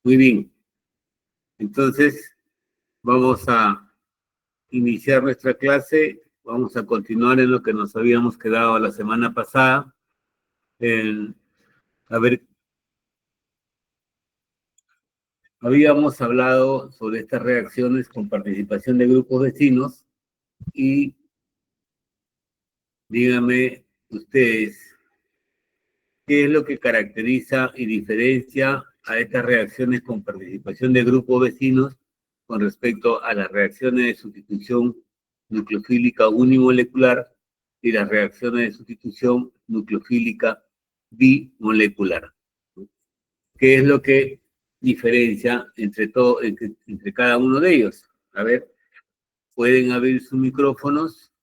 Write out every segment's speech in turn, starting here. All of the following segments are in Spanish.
Muy bien. Entonces, vamos a iniciar nuestra clase. Vamos a continuar en lo que nos habíamos quedado la semana pasada. A ver, habíamos hablado sobre estas reacciones con participación de grupos vecinos y díganme ustedes, ¿qué es lo que caracteriza y diferencia a estas reacciones con participación de grupos vecinos con respecto a las reacciones de sustitución nucleofílica unimolecular y las reacciones de sustitución nucleofílica bimolecular? ¿Qué es lo que diferencia entre cada uno de ellos? A ver, ¿pueden abrir sus micrófonos?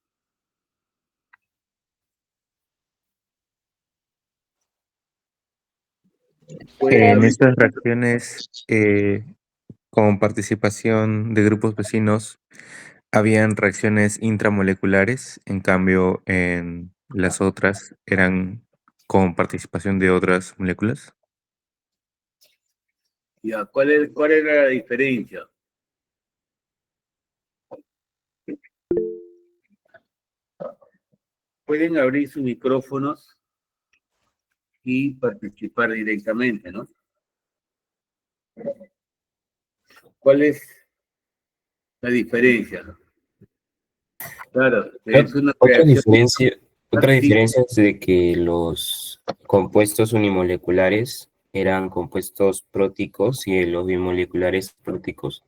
En estas reacciones, con participación de grupos vecinos, habían reacciones intramoleculares, en cambio, en las otras eran con participación de otras moléculas. Ya, ¿cuál era la diferencia? Pueden abrir sus micrófonos y participar directamente, ¿no? ¿Cuál es la diferencia? Claro, es una Otra reacción. diferencia es de que los compuestos unimoleculares eran compuestos próticos y los bimoleculares próticos.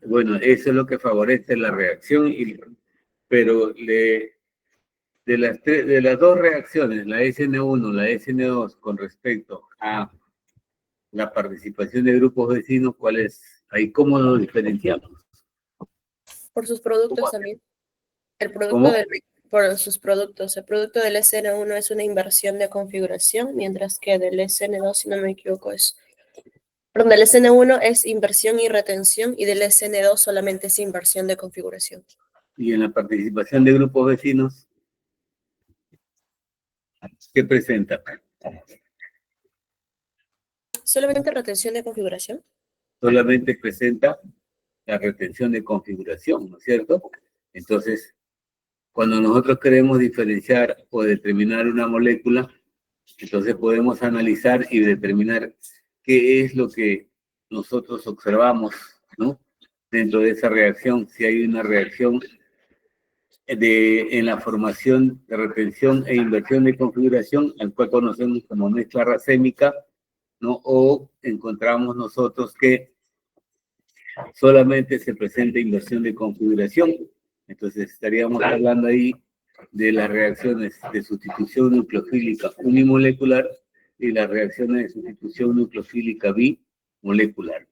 Bueno, eso es lo que favorece la reacción, pero de las dos reacciones, la SN1, la SN2, con respecto a la participación de grupos vecinos, ¿cuál es? Ahí, ¿cómo nos diferenciamos? Por sus productos también. ¿Cómo? Por sus productos. El producto del SN1 es una inversión de configuración, mientras que del SN2, si no me equivoco, del SN1 es inversión y retención, y del SN2 solamente es inversión de configuración. Y en la participación de grupos vecinos, ¿qué presenta? ¿Solamente retención de configuración? Solamente presenta la retención de configuración, ¿no es cierto? Entonces, cuando nosotros queremos diferenciar o determinar una molécula, entonces podemos analizar y determinar qué es lo que nosotros observamos, ¿no? Dentro de esa reacción, si hay una reacción en la formación de retención e inversión de configuración, al cual conocemos como mezcla racémica, ¿no? O encontramos nosotros que solamente se presenta inversión de configuración. Entonces estaríamos hablando ahí de las reacciones de sustitución nucleofílica unimolecular y las reacciones de sustitución nucleofílica bimolecular.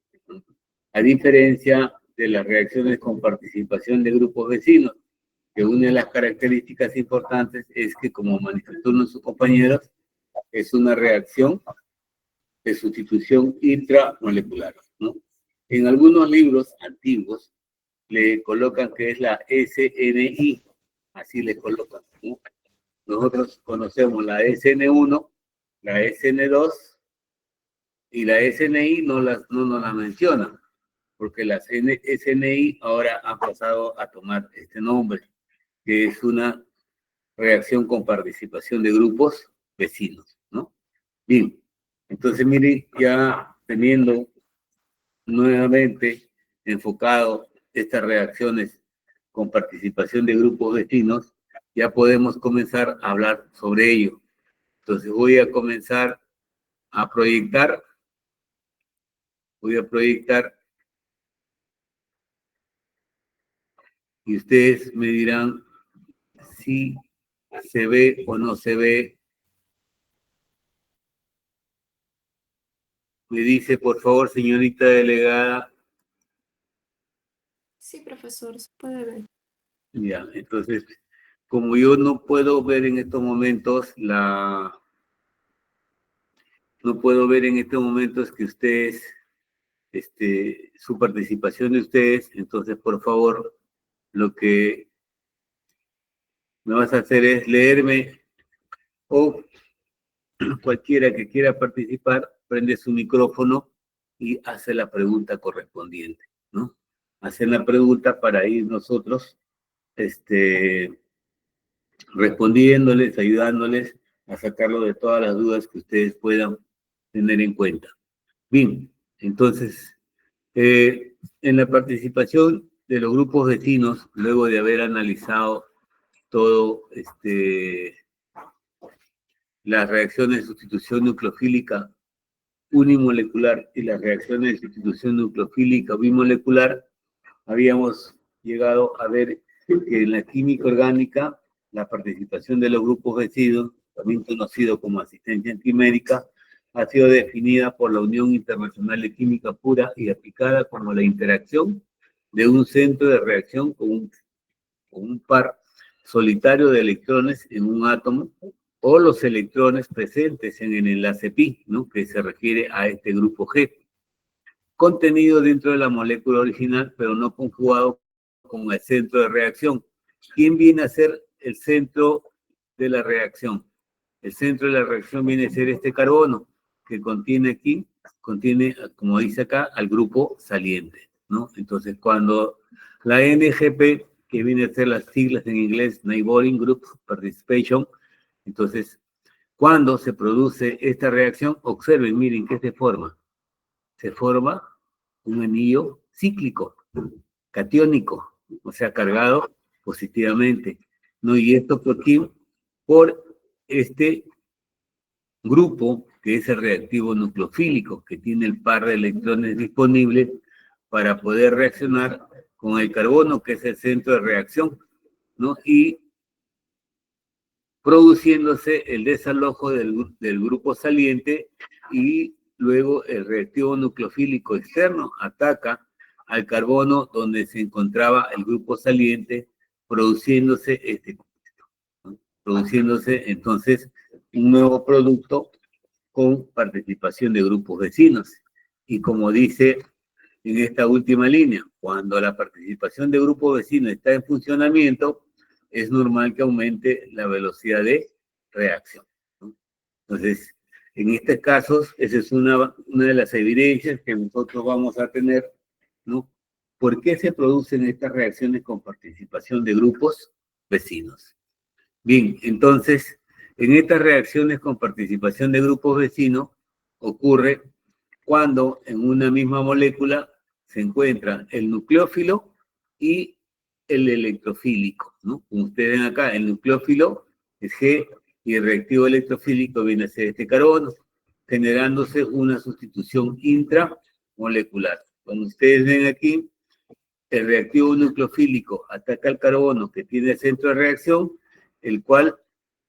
A diferencia de las reacciones con participación de grupos vecinos, que una de las características importantes es que, como manifestó nuestros compañeros, es una reacción de sustitución intramolecular, ¿no? En algunos libros antiguos le colocan que es la SNI, así le colocan, ¿no? Nosotros conocemos la SN1, la SN2 y la SNI no nos la mencionan, porque la SNI ahora ha pasado a tomar este nombre, que es una reacción con participación de grupos vecinos, ¿no? Bien, entonces miren, ya teniendo nuevamente enfocado estas reacciones con participación de grupos vecinos, ya podemos comenzar a hablar sobre ello. Entonces voy a comenzar a proyectar, y ustedes me dirán si se ve o no se ve. Me dice, por favor, señorita delegada. Sí, profesor, se puede ver. Ya, entonces, como yo no puedo ver en estos momentos no puedo ver en estos momentos que ustedes, su participación de ustedes, entonces, por favor, lo que me vas a hacer es leerme o cualquiera que quiera participar, prende su micrófono y hace la pregunta correspondiente, ¿no? Hacer la pregunta para ir nosotros, respondiéndoles, ayudándoles a sacarlo de todas las dudas que ustedes puedan tener en cuenta. Bien, entonces, en la participación de los grupos vecinos, luego de haber analizado todo, las reacciones de sustitución nucleofílica unimolecular y las reacciones de sustitución nucleofílica bimolecular, habíamos llegado a ver que en la química orgánica, la participación de los grupos vecinos, también conocido como asistencia antimérica, ha sido definida por la Unión Internacional de Química Pura y aplicada como la interacción de un centro de reacción con un par solitario de electrones en un átomo o los electrones presentes en el enlace pi, ¿no? Que se refiere a este grupo G, contenido dentro de la molécula original, pero no conjugado con el centro de reacción. ¿Quién viene a ser el centro de la reacción? El centro de la reacción viene a ser este carbono, que contiene aquí, como dice acá, al grupo saliente, ¿no? Entonces, cuando la NGP, que viene a ser las siglas en inglés, Neighboring Group Participation, entonces, cuando se produce esta reacción, observen, miren, ¿qué se forma? Se forma un anillo cíclico, catiónico, o sea, cargado positivamente, ¿no? Y esto por este grupo, que es el reactivo nucleofílico, que tiene el par de electrones disponibles para poder reaccionar con el carbono, que es el centro de reacción, ¿no? Y produciéndose el desalojo del grupo saliente, y luego el reactivo nucleofílico externo ataca al carbono donde se encontraba el grupo saliente, produciéndose ¿no? Produciéndose entonces un nuevo producto con participación de grupos vecinos. Y como dice en esta última línea, cuando la participación de grupos vecinos está en funcionamiento, es normal que aumente la velocidad de reacción, ¿no? Entonces, en estos casos, esa es una de las evidencias que nosotros vamos a tener, ¿no? ¿Por qué se producen estas reacciones con participación de grupos vecinos? Bien, entonces, en estas reacciones con participación de grupos vecinos, ocurre cuando en una misma molécula se encuentra el nucleófilo y el electrofílico, ¿no? Como ustedes ven acá, el nucleófilo es G y el reactivo electrofílico viene a ser este carbono, generándose una sustitución intramolecular. Cuando ustedes ven aquí, el reactivo nucleofílico ataca al carbono que tiene el centro de reacción, el cual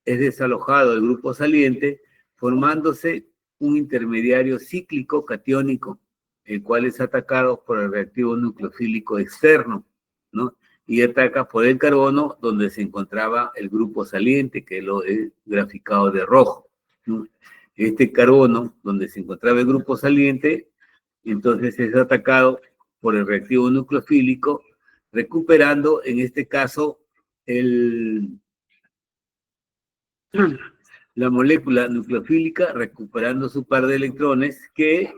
es desalojado del grupo saliente, formándose un intermediario cíclico catiónico, el cual es atacado por el reactivo nucleofílico externo, ¿no? Y ataca por el carbono donde se encontraba el grupo saliente, que lo he graficado de rojo, ¿no? Este carbono donde se encontraba el grupo saliente, entonces es atacado por el reactivo nucleofílico, recuperando en este caso la molécula nucleofílica, recuperando su par de electrones que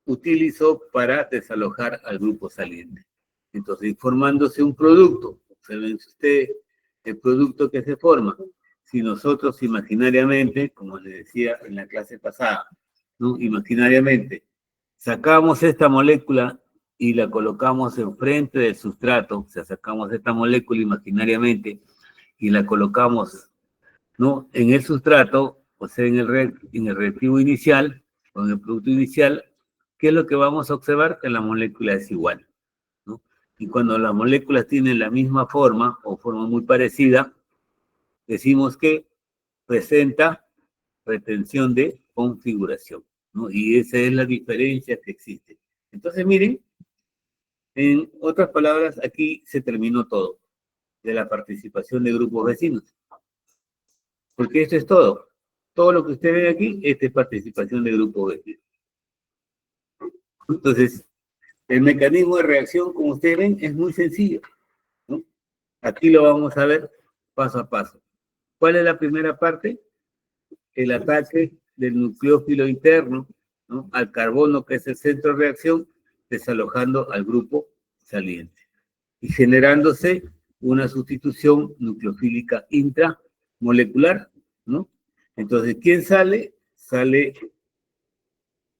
utilizó para desalojar al grupo saliente. Entonces, formándose un producto. Observen ustedes el producto que se forma. Si nosotros imaginariamente, como les decía en la clase pasada, ¿no? Imaginariamente, sacamos esta molécula y la colocamos enfrente del sustrato, o sea, sacamos esta molécula imaginariamente y la colocamos, ¿no? En el sustrato, o sea, en el reactivo inicial, o en el producto inicial, ¿qué es lo que vamos a observar? Que la molécula es igual, ¿no? Y cuando las moléculas tienen la misma forma, o forma muy parecida, decimos que presenta retención de configuración, ¿no? Y esa es la diferencia que existe. Entonces, miren, en otras palabras, aquí se terminó todo de la participación de grupos vecinos. Porque esto es todo. Todo lo que usted ve aquí, esta es participación de grupos vecinos. Entonces, el mecanismo de reacción, como ustedes ven, es muy sencillo, ¿no? Aquí lo vamos a ver paso a paso. ¿Cuál es la primera parte? el ataque del nucleófilo interno, ¿no?, al carbono, que es el centro de reacción, desalojando al grupo saliente y generándose una sustitución nucleofílica intramolecular, ¿no? Entonces, ¿quién sale? Sale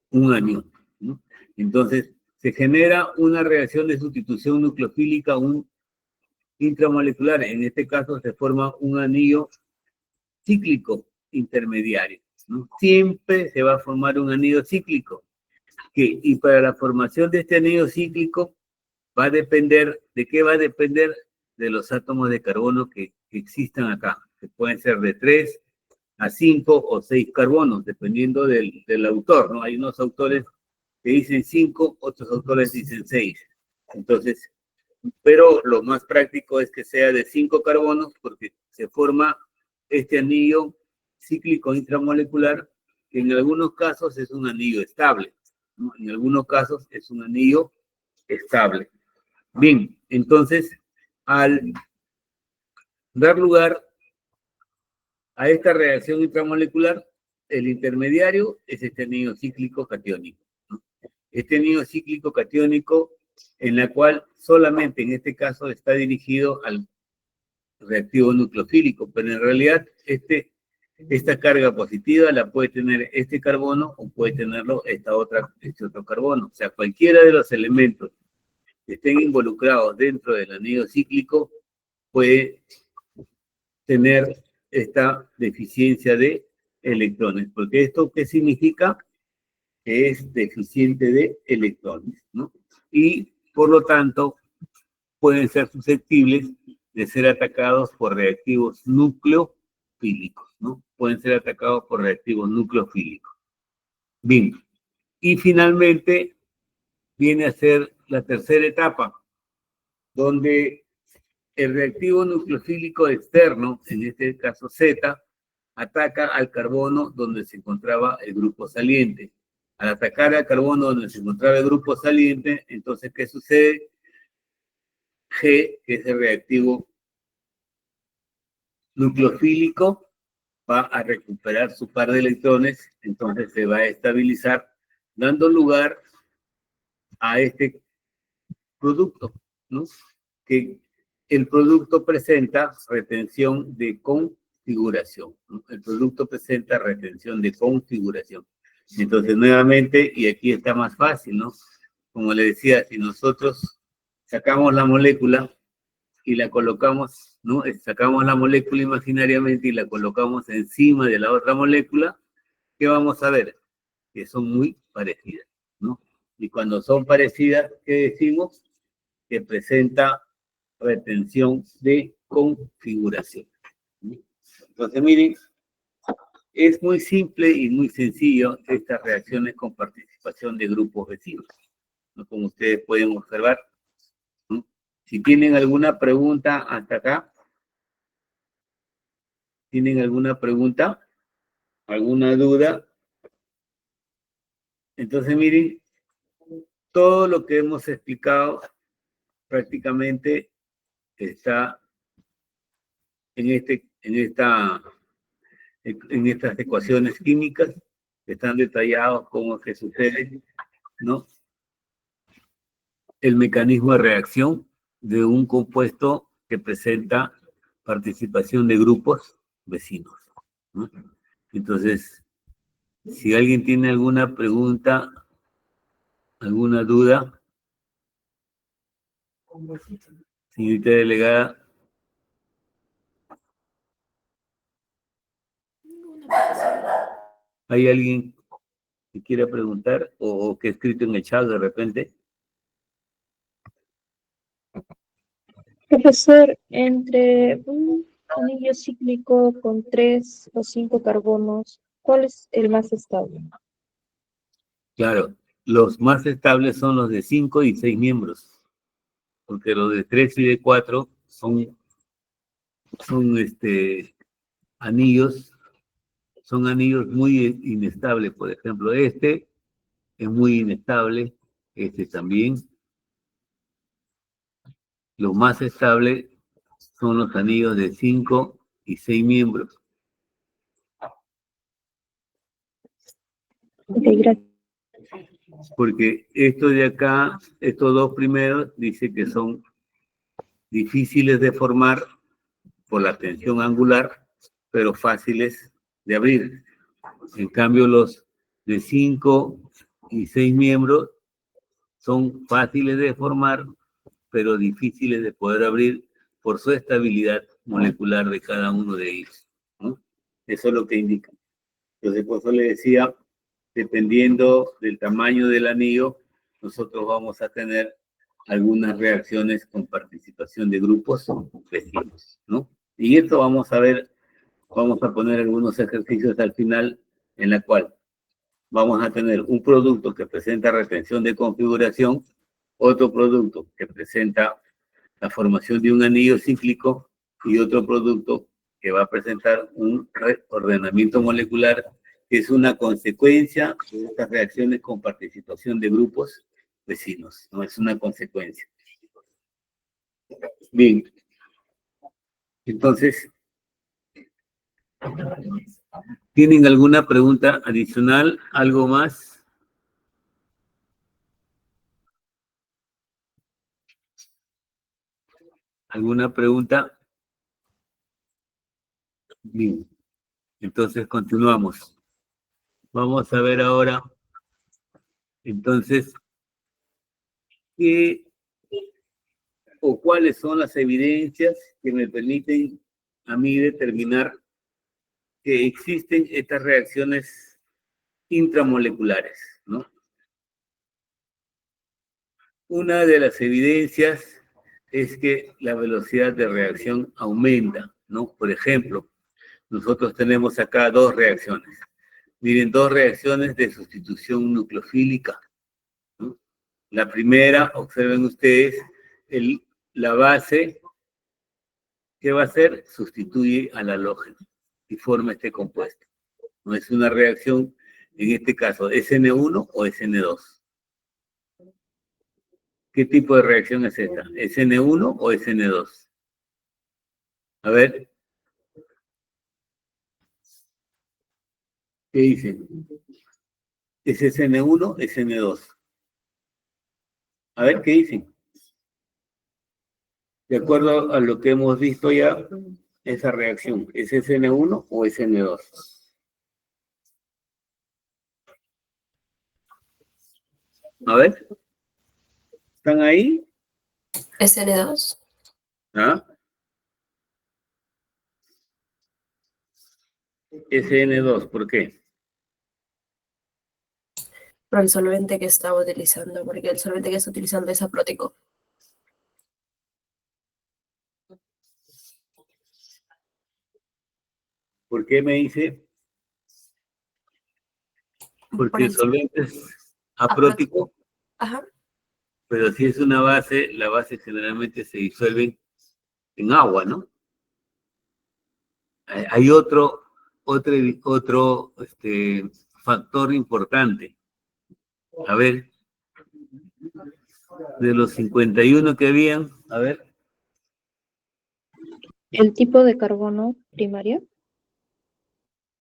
un anión, ¿no? Entonces, se genera una reacción de sustitución nucleofílica intramolecular. En este caso, se forma un anillo cíclico intermediario, ¿no? Siempre se va a formar un anillo cíclico. Y para la formación de este anillo cíclico va a depender, ¿de qué va a depender? De los átomos de carbono que existan acá, que pueden ser de 3 a 5 o 6 carbonos, dependiendo del autor, ¿no? Hay unos autores que dicen 5, otros autores dicen 6. Entonces, pero lo más práctico es que sea de 5 carbonos, porque se forma este anillo cíclico intramolecular, que en algunos casos es un anillo estable, ¿no? En algunos casos es un anillo estable. Bien, entonces, al dar lugar a esta reacción intramolecular, el intermediario es este anillo cíclico catiónico, ¿no? Este anillo cíclico catiónico, en la cual solamente en este caso está dirigido al reactivo nucleofílico, pero en realidad esta carga positiva la puede tener este carbono o puede tenerlo este otro carbono. O sea, cualquiera de los elementos que estén involucrados dentro del anillo cíclico puede tener esta deficiencia de electrones. Porque esto, ¿qué significa? Que es deficiente de electrones, ¿no? Y por lo tanto pueden ser susceptibles de ser atacados por reactivos nucleofílicos, ¿no? Pueden ser atacados por reactivos nucleofílicos. Bien, y finalmente viene a ser la tercera etapa, donde el reactivo nucleofílico externo, en este caso Z, ataca al carbono donde se encontraba el grupo saliente. Al atacar al carbono donde se encontraba el grupo saliente, entonces, ¿qué sucede? G, que es el reactivo nucleofílico, va a recuperar su par de electrones, entonces se va a estabilizar, dando lugar a este producto, ¿no? Que el producto presenta retención de configuración, ¿no? El producto presenta retención de configuración. Entonces, nuevamente, y aquí está más fácil, ¿no? Como le decía, si nosotros sacamos la molécula y la colocamos, ¿no? Sacamos la molécula imaginariamente y la colocamos encima de la otra molécula, ¿qué vamos a ver? Que son muy parecidas, ¿no? Y cuando son parecidas, ¿qué decimos? Que presenta retención de configuración. Entonces, miren, es muy simple y muy sencillo estas reacciones con participación de grupos vecinos, ¿no? Como ustedes pueden observar, ¿no? Si tienen alguna pregunta hasta acá, ¿tienen alguna pregunta? ¿Alguna duda? Entonces, miren, todo lo que hemos explicado prácticamente está en estas ecuaciones químicas, que están detallados cómo se sucede, ¿no? El mecanismo de reacción de un compuesto que presenta participación de grupos vecinos, ¿no? Entonces, si alguien tiene alguna pregunta, alguna duda, señorita delegada. ¿Hay alguien que quiera preguntar o que ha escrito en el chat de repente? Profesor, entre un anillo cíclico con 3 o 5 carbonos, ¿cuál es el más estable? Claro, los más estables son los de 5 y 6 miembros, porque los de 3 y de 4 son anillos, son anillos muy inestables. Por ejemplo, este es muy inestable, este también. Los más estables son los anillos de 5 y 6 miembros. Ok, gracias. Porque esto de acá, estos dos primeros, dice que son difíciles de formar por la tensión angular, pero fáciles de abrir. En cambio, los de 5 y 6 miembros son fáciles de formar, pero difíciles de poder abrir por su estabilidad molecular de cada uno de ellos, ¿no? Eso es lo que indica. Entonces, por eso le decía, dependiendo del tamaño del anillo, nosotros vamos a tener algunas reacciones con participación de grupos vecinos, ¿no? Y esto vamos a ver, vamos a poner algunos ejercicios al final en la cual vamos a tener un producto que presenta retención de configuración, otro producto que presenta la formación de un anillo cíclico y otro producto que va a presentar un ordenamiento molecular que es una consecuencia de estas reacciones con participación de grupos vecinos, no es una consecuencia. Bien, entonces, ¿tienen alguna pregunta adicional? ¿Algo más? ¿Alguna pregunta? Bien, entonces continuamos. Vamos a ver ahora, entonces, ¿qué o cuáles son las evidencias que me permiten a mí determinar que existen estas reacciones intramoleculares, ¿no? Una de las evidencias es que la velocidad de reacción aumenta, ¿no? Por ejemplo, nosotros tenemos acá dos reacciones. Miren, dos reacciones de sustitución nucleofílica, ¿no? La primera, observen ustedes, la base, ¿qué va a hacer? Sustituye al halógeno y forma este compuesto. No es una reacción, en este caso, SN1 o SN2. ¿Qué tipo de reacción es esta? ¿SN1 o SN2? A ver. ¿Qué dicen? ¿Es SN1 o SN2? A ver, ¿qué dicen? De acuerdo a lo que hemos visto ya, esa reacción, ¿es SN1 o SN2? A ver. ¿Están ahí? SN2. ¿Ah? SN2, ¿por qué? Por el solvente que estaba utilizando, porque el solvente que está utilizando es aprótico. ¿Por qué me dice? Porque el solvente es aprótico, Ajá. pero si es una base, la base generalmente se disuelve en agua, ¿no? Hay otro factor importante. A ver, de los 51 que habían, a ver. ¿El tipo de carbono primario?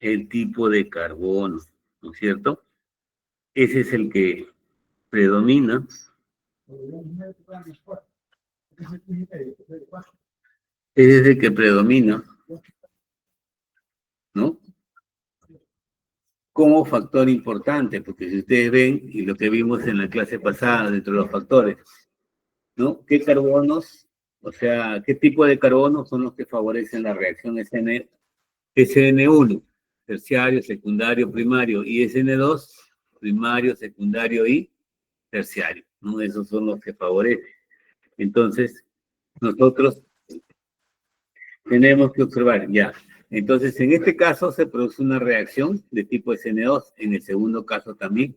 El tipo de carbono, ¿no es cierto? Ese es el que predomina. Ese es el que predomina, ¿no? Como factor importante, porque si ustedes ven, y lo que vimos en la clase pasada, dentro de los factores, ¿no? ¿Qué carbonos, o sea, qué tipo de carbonos son los que favorecen la reacción SN1, terciario, secundario, primario, y SN2, primario, secundario y terciario, ¿no? Esos son los que favorecen. Entonces, nosotros tenemos que observar, ya. Entonces, en este caso se produce una reacción de tipo SN2, en el segundo caso también.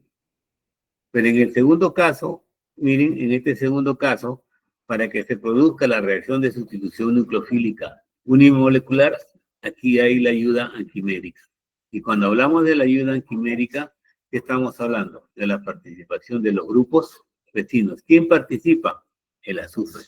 Pero en el segundo caso, miren, en este segundo caso, para que se produzca la reacción de sustitución nucleofílica unimolecular, aquí hay la ayuda anquimérica. Y cuando hablamos de la ayuda anquimérica, ¿qué estamos hablando? De la participación de los grupos vecinos. ¿Quién participa? El azufre,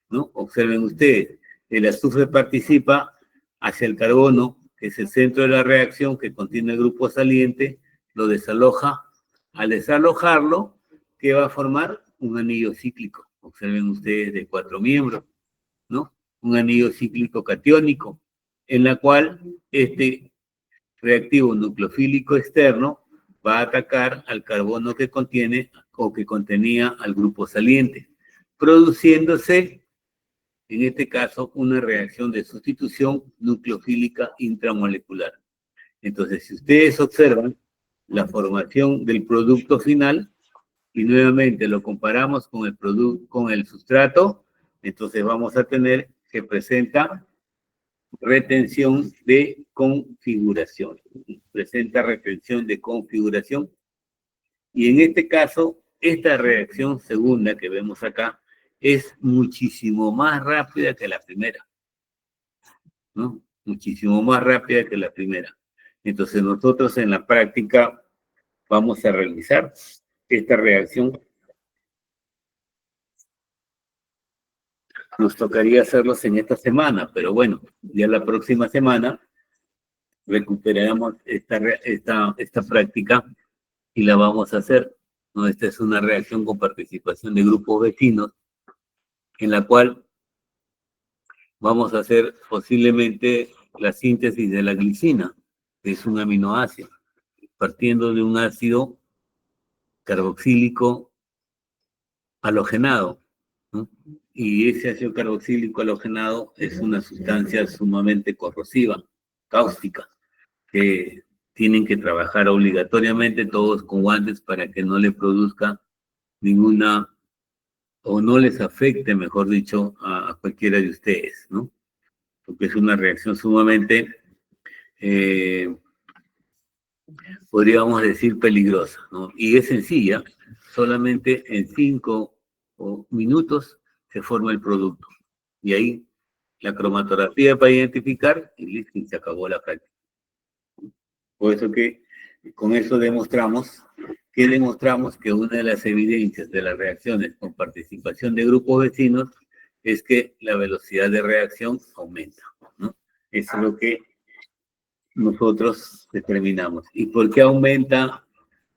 ¿no? Observen ustedes, el azufre participa hacia el carbono, que es el centro de la reacción, que contiene el grupo saliente, lo desaloja Al desalojarlo, ¿qué va a formar? Un anillo cíclico. Observen ustedes de 4 miembros, ¿no? Un anillo cíclico catiónico, en la cual este reactivo nucleofílico externo va a atacar al carbono que contiene o que contenía al grupo saliente, produciéndose, en este caso, una reacción de sustitución nucleofílica intramolecular. Entonces, si ustedes observan la formación del producto final y nuevamente lo comparamos con el producto, con el sustrato, entonces vamos a tener que presenta retención de configuración. Presenta retención de configuración. Y en este caso, esta reacción segunda que vemos acá es muchísimo más rápida que la primera, ¿no? Muchísimo más rápida que la primera. Entonces nosotros en la práctica vamos a realizar esta reacción. Nos tocaría hacerlos en esta semana, pero bueno, ya la próxima semana recuperaremos esta práctica y la vamos a hacer, ¿no? Esta es una reacción con participación de grupos vecinos, en la cual vamos a hacer posiblemente la síntesis de la glicina, que es un aminoácido, partiendo de un ácido carboxílico halogenado, ¿no? Y ese ácido carboxílico halogenado es una sustancia sumamente corrosiva, cáustica, que tienen que trabajar obligatoriamente todos con guantes para que no le produzca ninguna, o no les afecte, mejor dicho, a cualquiera de ustedes, ¿no? Porque es una reacción sumamente, podríamos decir, peligrosa, ¿no? Y es sencilla, solamente en 5 minutos se forma el producto. Y ahí la cromatografía para identificar y listo, y se acabó la práctica. Por eso que con eso demostramos que una de las evidencias de las reacciones con participación de grupos vecinos es que la velocidad de reacción aumenta, ¿no? Eso es lo que nosotros determinamos. ¿Y por qué aumenta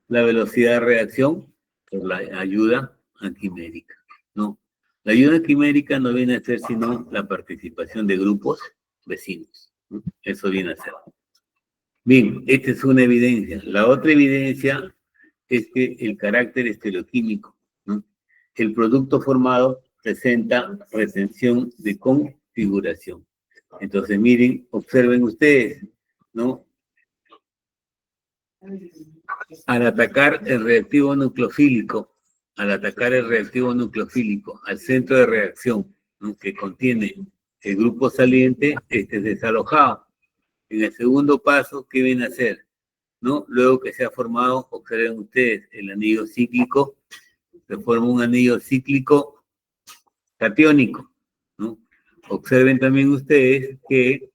la velocidad de reacción? Por la ayuda antimérica, ¿no? La ayuda antimérica no viene a ser sino la participación de grupos vecinos, ¿no? Eso viene a ser. Bien, esta es una evidencia. La otra evidencia es que el carácter estereoquímico, ¿no? El producto formado presenta retención de configuración. Entonces, miren, observen ustedes, ¿no? Al atacar el reactivo nucleofílico, al centro de reacción, ¿no? Que contiene el grupo saliente, este es desalojado. En el segundo paso, ¿qué viene a hacer? ¿No? Luego que se ha formado, observen ustedes, el anillo cíclico, se forma un anillo cíclico catiónico, ¿no? Observen también ustedes que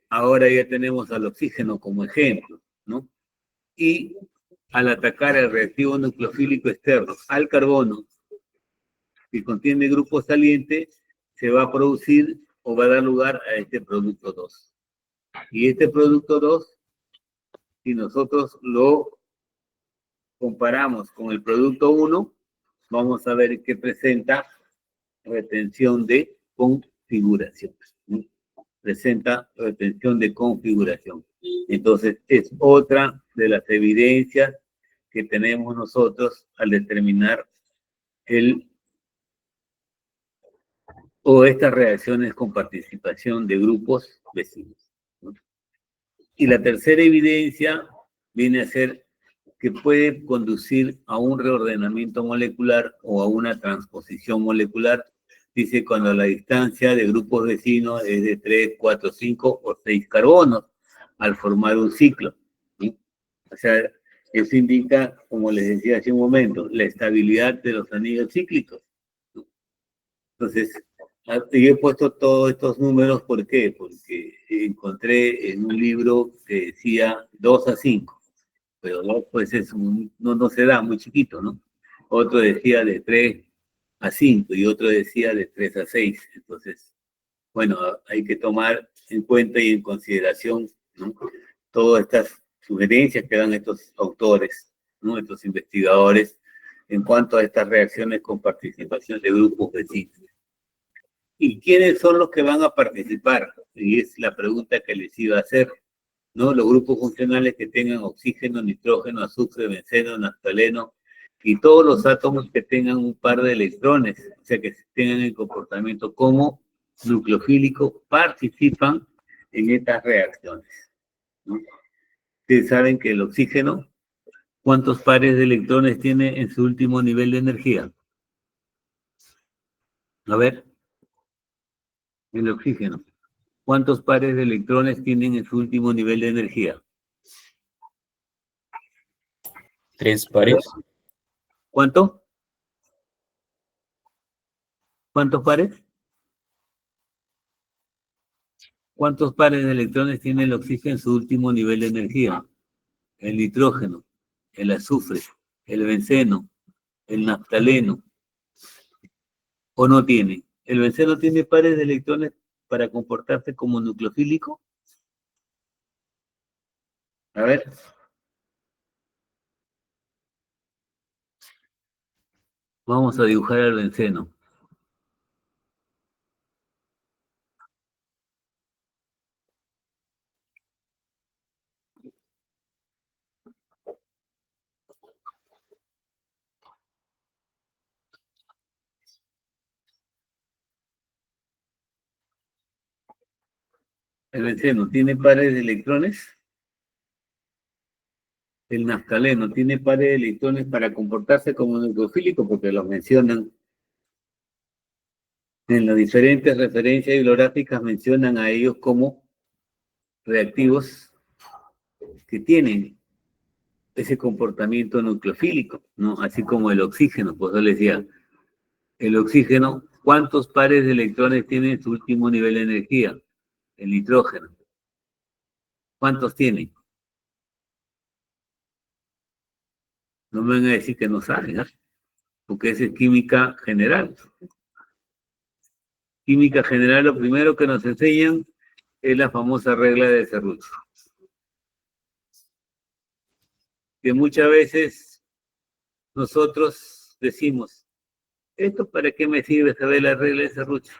ahora ya tenemos al oxígeno como ejemplo, ¿no? Y al atacar el reactivo nucleofílico externo al carbono, que contiene grupo saliente, se va a producir o va a dar lugar a este producto 2. Y este producto 2, si nosotros lo comparamos con el producto 1, vamos a ver que presenta retención de configuración, ¿no? Presenta retención de configuración. Entonces, es otra de las evidencias que tenemos nosotros al determinar estas reacciones con participación de grupos vecinos, ¿no? Y la tercera evidencia viene a ser que puede conducir a un reordenamiento molecular o a una transposición molecular. Dice cuando la distancia de grupos vecinos es de 3, 4, 5 o 6 carbonos al formar un ciclo, ¿sí? O sea, eso indica, como les decía hace un momento, la estabilidad de los anillos cíclicos, ¿no? Entonces, yo he puesto todos estos números, ¿por qué? Porque encontré en un libro que decía 2 a 5, pero 2 pues no se da, muy chiquito, ¿no? Otro decía de 3 a 5 y otro decía de 3 a 6. Entonces, bueno, hay que tomar en cuenta y en consideración, ¿no? Todas estas sugerencias que dan estos autores nuestros investigadores en cuanto a estas reacciones con participación de grupos vecinos. ¿Y quiénes son los que van a participar? Y es la pregunta que les iba a hacer, ¿no? Los grupos funcionales que tengan oxígeno, nitrógeno, azufre, benceno, naftaleno y todos los átomos que tengan un par de electrones, o sea, que tengan el comportamiento como nucleofílico, participan en estas reacciones, ¿no? Ustedes saben que el oxígeno, ¿cuántos pares de electrones tiene en su último nivel de energía? A ver, el oxígeno. ¿Cuántos pares de electrones tienen en su último nivel de energía? 3 pares. ¿Cuánto? ¿Cuántos pares? ¿Cuántos pares de electrones tiene el oxígeno en su último nivel de energía? El nitrógeno, el azufre, el benceno, el naftaleno. ¿O no tiene? ¿El benceno tiene pares de electrones para comportarse como nucleofílico? A ver. Vamos a dibujar al benceno. El benceno tiene pares de electrones. El naftaleno tiene pares de electrones para comportarse como nucleofílico, porque los mencionan en las diferentes referencias bibliográficas, mencionan a ellos como reactivos que tienen ese comportamiento nucleofílico, ¿no? Así como el oxígeno, pues yo les decía, el oxígeno, ¿cuántos pares de electrones tiene en su último nivel de energía? El nitrógeno. ¿Cuántos tiene? No me van a decir que no saben, ¿eh? Porque esa es química general. Química general, lo primero que nos enseñan es la famosa regla de Serrucho. Que muchas veces nosotros decimos, ¿esto para qué me sirve saber la regla de Serrucho?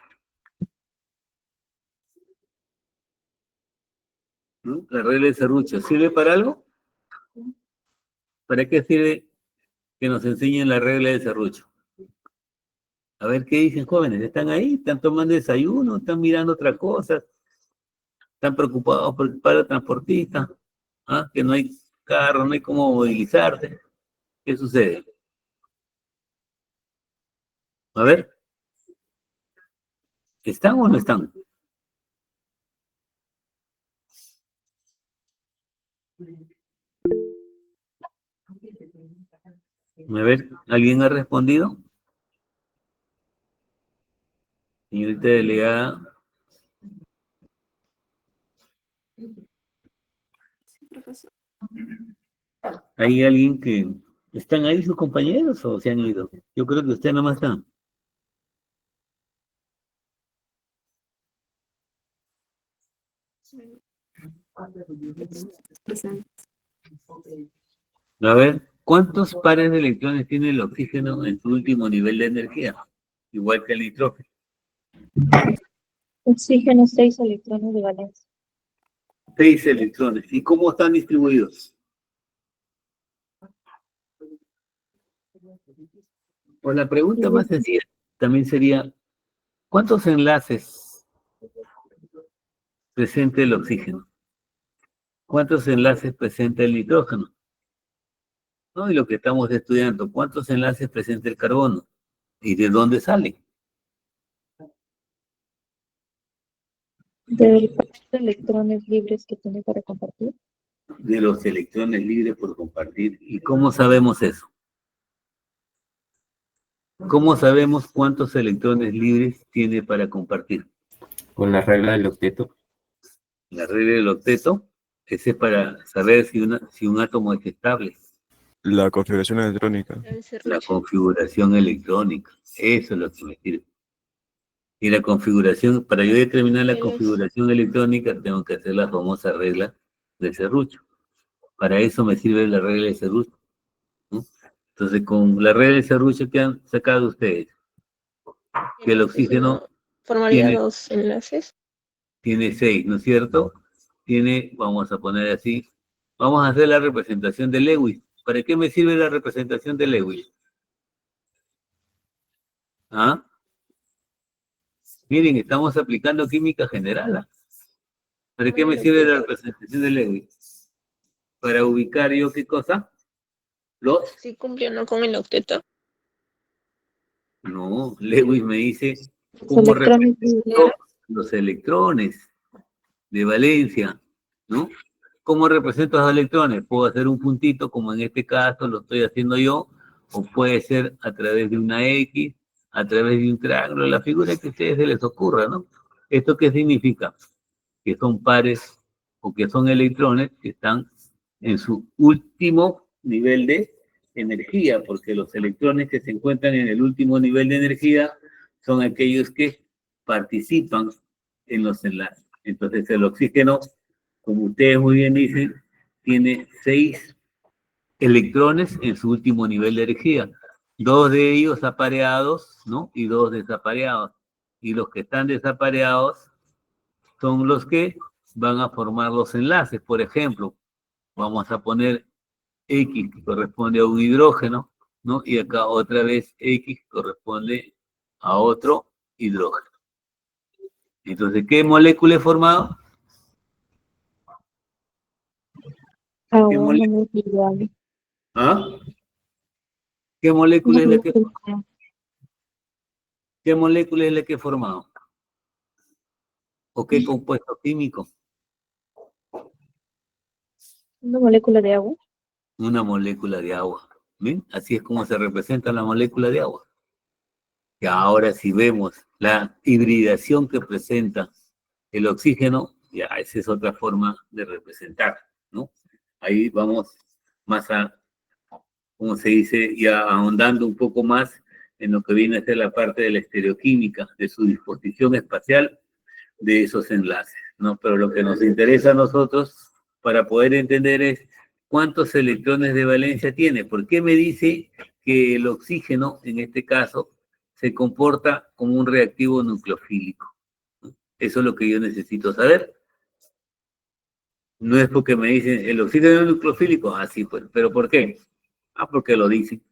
¿No? La regla de Serrucho, ¿sirve para algo? ¿Para qué sirve que nos enseñen la regla de Serrucho? A ver qué dicen jóvenes, ¿están ahí? ¿Están tomando desayuno? ¿Están mirando otra cosa? ¿Están preocupados por el paro transportista? ¿Ah? Que no hay carro, no hay cómo movilizarse. ¿Qué sucede? A ver, ¿están o no están? A ver, ¿alguien ha respondido? Señorita delegada. ¿Hay alguien que... ¿Están ahí sus compañeros o se han ido? Yo creo que usted nomás está. A ver, ¿cuántos pares de electrones tiene el oxígeno en su último nivel de energía? Igual que el nitrógeno. Oxígeno, 6 electrones de valencia. 6 electrones. ¿Y cómo están distribuidos? Pues la pregunta más sencilla también sería, ¿cuántos enlaces presenta el oxígeno? ¿Cuántos enlaces presenta el nitrógeno? ¿No? Y lo que estamos estudiando, ¿cuántos enlaces presenta el carbono? ¿Y de dónde sale? Del par de electrones libres que tiene para compartir. De los electrones libres por compartir. ¿Y cómo sabemos eso? ¿Cómo sabemos cuántos electrones libres tiene para compartir? Con la regla del octeto. La regla del octeto, ese es para saber si un átomo es estable. La configuración electrónica. La configuración electrónica, eso es lo que me sirve. Y la configuración, para yo determinar la configuración electrónica, tengo que hacer la famosa regla de Serrucho. Para eso me sirve la regla de Serrucho. Entonces, con la red de serrucho que han sacado ustedes, que el oxígeno Formaría tiene- dos enlaces. tiene 6, ¿no es cierto? Vamos a poner así, vamos a hacer la representación de Lewis. ¿Para qué me sirve la representación de Lewis? ¿Ah? Miren, estamos aplicando química general. ¿Ah? ¿Para qué me sirve la representación de Lewis? Para ubicar yo qué cosa? Los... Sí, cumpliendo con el octeto. No, Lewis me dice Los cómo electrones represento los electrones de valencia, ¿no? ¿Cómo represento los electrones? Puedo hacer un puntito, como en este caso lo estoy haciendo yo, o puede ser a través de una X, a través de un triángulo, la figura que a ustedes se les ocurra, ¿no? ¿Esto qué significa? Que son pares o que son electrones que están en su último nivel de energía, porque los electrones que se encuentran en el último nivel de energía son aquellos que participan en los enlaces. Entonces el oxígeno, como ustedes muy bien dicen, tiene 6 electrones en su último nivel de energía. 2 de ellos apareados, ¿no? Y 2 desapareados. Y los que están desapareados son los que van a formar los enlaces. Por ejemplo, vamos a poner X, que corresponde a un hidrógeno, ¿no? Y acá otra vez X corresponde a otro hidrógeno. Entonces, ¿qué molécula he formado? ¿Qué molécula? ¿Ah? ¿Qué molécula es la que he formado? ¿Qué molécula es la que he formado? ¿O qué compuesto químico? Una molécula de agua. Una molécula de agua. ¿Ven? Así es como se representa la molécula de agua. Que ahora si vemos la hibridación que presenta el oxígeno, ya esa es otra forma de representar, ¿no? Ahí vamos más a, como se dice, ya ahondando un poco más en lo que viene a ser la parte de la estereoquímica, de su disposición espacial de esos enlaces, ¿no? Pero lo que nos interesa a nosotros para poder entender es cuántos electrones de valencia tiene. ¿Por qué me dice que el oxígeno, en este caso, se comporta como un reactivo nucleofílico? Eso es lo que yo necesito saber. No es porque me dicen el oxígeno es nucleofílico, así pues, pero ¿por qué? Ah, porque lo dicen.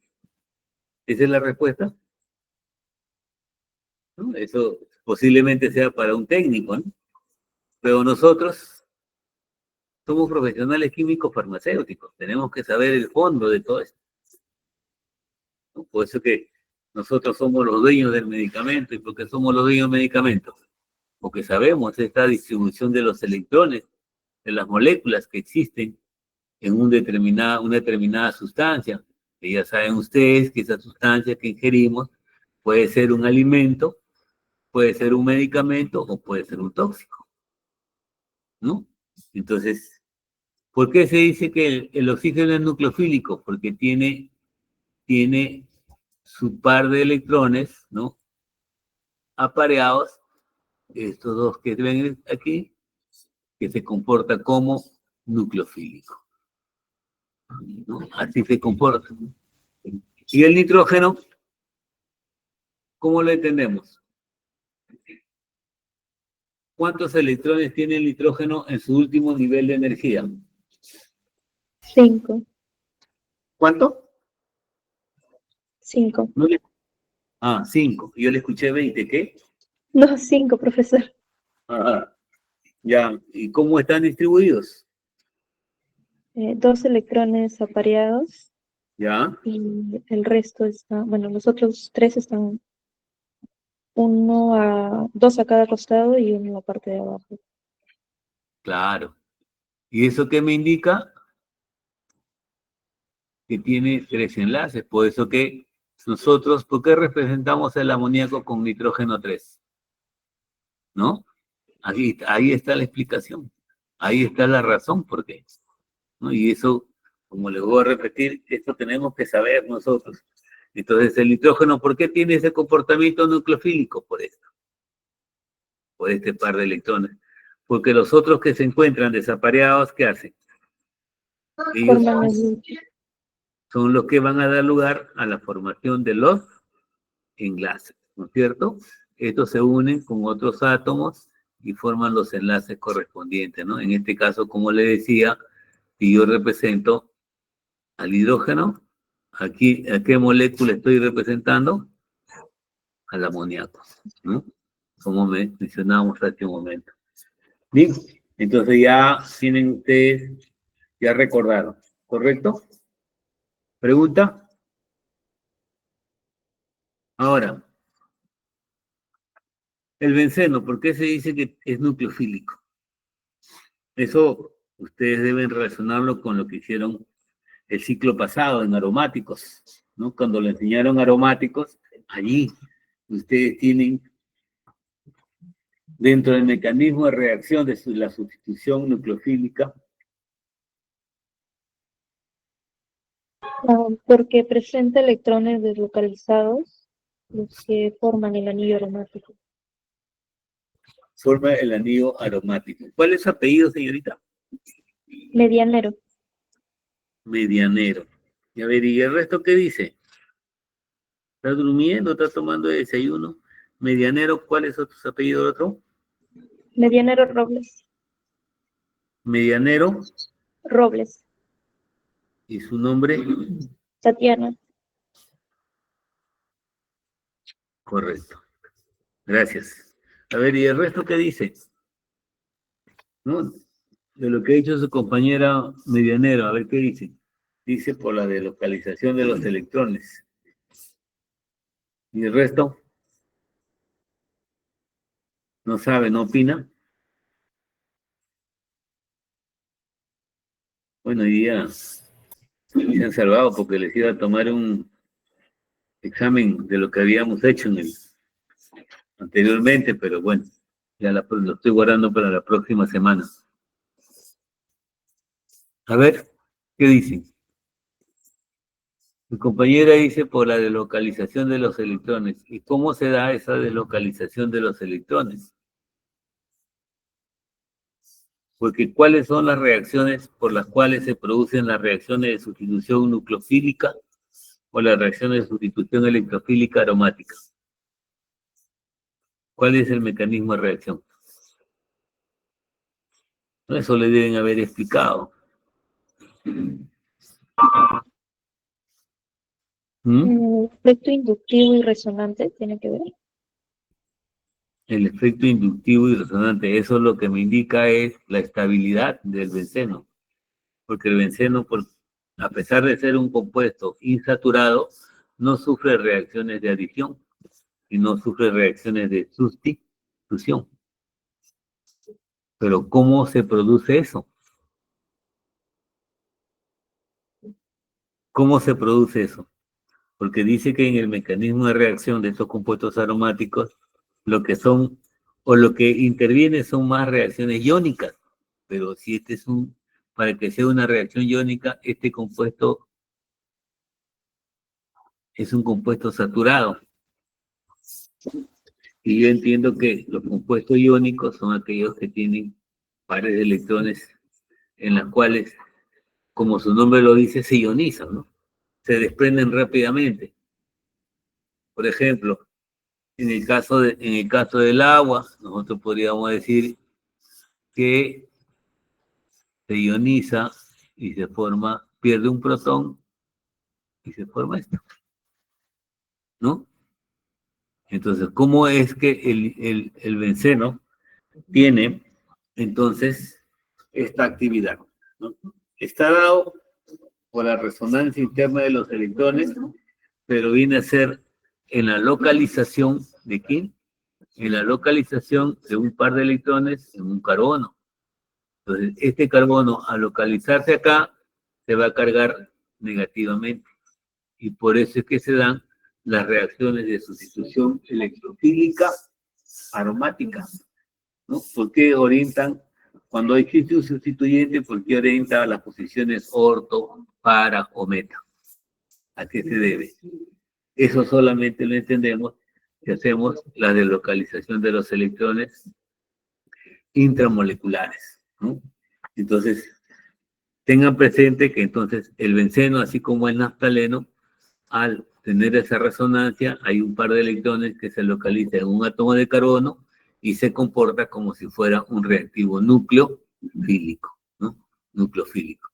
Esa es la respuesta, ¿no? Eso posiblemente sea para un técnico, ¿no? Pero nosotros somos profesionales químicos farmacéuticos, tenemos que saber el fondo de todo esto, ¿no? Por eso que nosotros somos los dueños del medicamento. ¿Y por qué somos los dueños del medicamento? Porque sabemos esta distribución de los electrones, de las moléculas que existen en una determinada sustancia, que ya saben ustedes que esa sustancia que ingerimos puede ser un alimento, puede ser un medicamento o puede ser un tóxico, ¿no? Entonces, ¿por qué se dice que el oxígeno es nucleofílico? Porque tiene su par de electrones, ¿no? Apareados, estos dos que ven aquí, que se comporta como nucleofílico, ¿no? Así se comporta. Y el nitrógeno, ¿cómo lo entendemos? ¿Cuántos electrones tiene el nitrógeno en su último nivel de energía? 5. ¿Cuánto? 5. No le... 5. Yo le escuché 20, ¿qué? No, 5, profesor. Ya. ¿Y cómo están distribuidos? 2 electrones apareados Ya. y el resto está, bueno, los otros 3 están 2 a cada costado y 1 en la parte de abajo. Claro. ¿Y eso qué me indica? Que tiene 3 enlaces. Por eso que nosotros, ¿por qué representamos el amoníaco con nitrógeno 3? ¿No? Ahí está la explicación. Ahí está la razón por qué, ¿no? Y eso, como les voy a repetir, esto tenemos que saber nosotros. Entonces, el nitrógeno, ¿por qué tiene ese comportamiento nucleofílico? Por esto. Por este par de electrones. Porque los otros que se encuentran desapareados, ¿qué hacen? Ellos Forman el son los que van a dar lugar a la formación de los enlaces, ¿no es cierto? Estos se unen con otros átomos y forman los enlaces correspondientes, ¿no? En este caso, como le decía, si yo represento al hidrógeno, aquí, ¿a qué molécula estoy representando? Al amoníaco, ¿no? Como mencionábamos hace un momento. Bien, entonces ya tienen ustedes, ya recordaron, ¿correcto? ¿Pregunta? Ahora, el benceno, ¿por qué se dice que es nucleofílico? Eso ustedes deben relacionarlo con lo que hicieron el ciclo pasado en aromáticos, ¿no? Cuando le enseñaron aromáticos, allí ustedes tienen dentro del mecanismo de reacción de la sustitución nucleofílica. Porque presenta electrones deslocalizados, los que forman el anillo aromático. Forma el anillo aromático. ¿Cuál es su apellido, señorita? Medianero. Medianero. Y a ver, ¿y el resto qué dice? ¿Está durmiendo? ¿Está tomando desayuno? Medianero, ¿cuál es su apellido otro? Medianero Robles. Medianero. Robles. ¿Y su nombre? Tatiana. Correcto. Gracias. A ver, ¿y el resto qué dice? ¿No? De lo que ha dicho su compañera Medianero, a ver qué dice. Dice por la delocalización de los electrones. ¿Y el resto? No sabe, no opina. Bueno, hoy día se han salvado porque les iba a tomar un examen de lo que habíamos hecho anteriormente, pero bueno, ya lo estoy guardando para la próxima semana. A ver, ¿qué dicen? Mi compañera dice por la deslocalización de los electrones. ¿Y cómo se da esa deslocalización de los electrones? Porque ¿cuáles son las reacciones por las cuales se producen las reacciones de sustitución nucleofílica o las reacciones de sustitución electrofílica aromática? ¿Cuál es el mecanismo de reacción? Eso le deben haber explicado. Efecto inductivo y resonante tiene que ver. El efecto inductivo y resonante, eso lo que me indica es la estabilidad del benceno. Porque el benceno, a pesar de ser un compuesto insaturado, no sufre reacciones de adición y no sufre reacciones de sustitución. Pero ¿cómo se produce eso? ¿Cómo se produce eso? Porque dice que en el mecanismo de reacción de estos compuestos aromáticos, lo que son, o lo que interviene son más reacciones iónicas. Pero si para que sea una reacción iónica, este compuesto es un compuesto saturado. Y yo entiendo que los compuestos iónicos son aquellos que tienen pares de electrones en las cuales, como su nombre lo dice, se ionizan, ¿no? Se desprenden rápidamente. Por ejemplo, en el caso del agua, nosotros podríamos decir que se ioniza y pierde un protón y se forma esto, ¿no? Entonces, ¿cómo es que el benceno tiene entonces esta actividad, ¿no? Está dado por la resonancia interna de los electrones, pero viene a ser en la localización de ¿quién? En la localización de un par de electrones en un carbono. Entonces, este carbono, al localizarse acá, se va a cargar negativamente. Y por eso es que se dan las reacciones de sustitución electrofílica aromática, ¿no? ¿Por qué orientan, cuando existe un sustituyente, por qué orienta a las posiciones orto, para o meta? ¿A qué se debe? Eso solamente lo entendemos si hacemos la deslocalización de los electrones intramoleculares, ¿no? Entonces, tengan presente que entonces el benceno, así como el naftaleno, al tener esa resonancia, hay un par de electrones que se localizan en un átomo de carbono y se comporta como si fuera un reactivo nucleofílico, ¿no? Nucleofílico.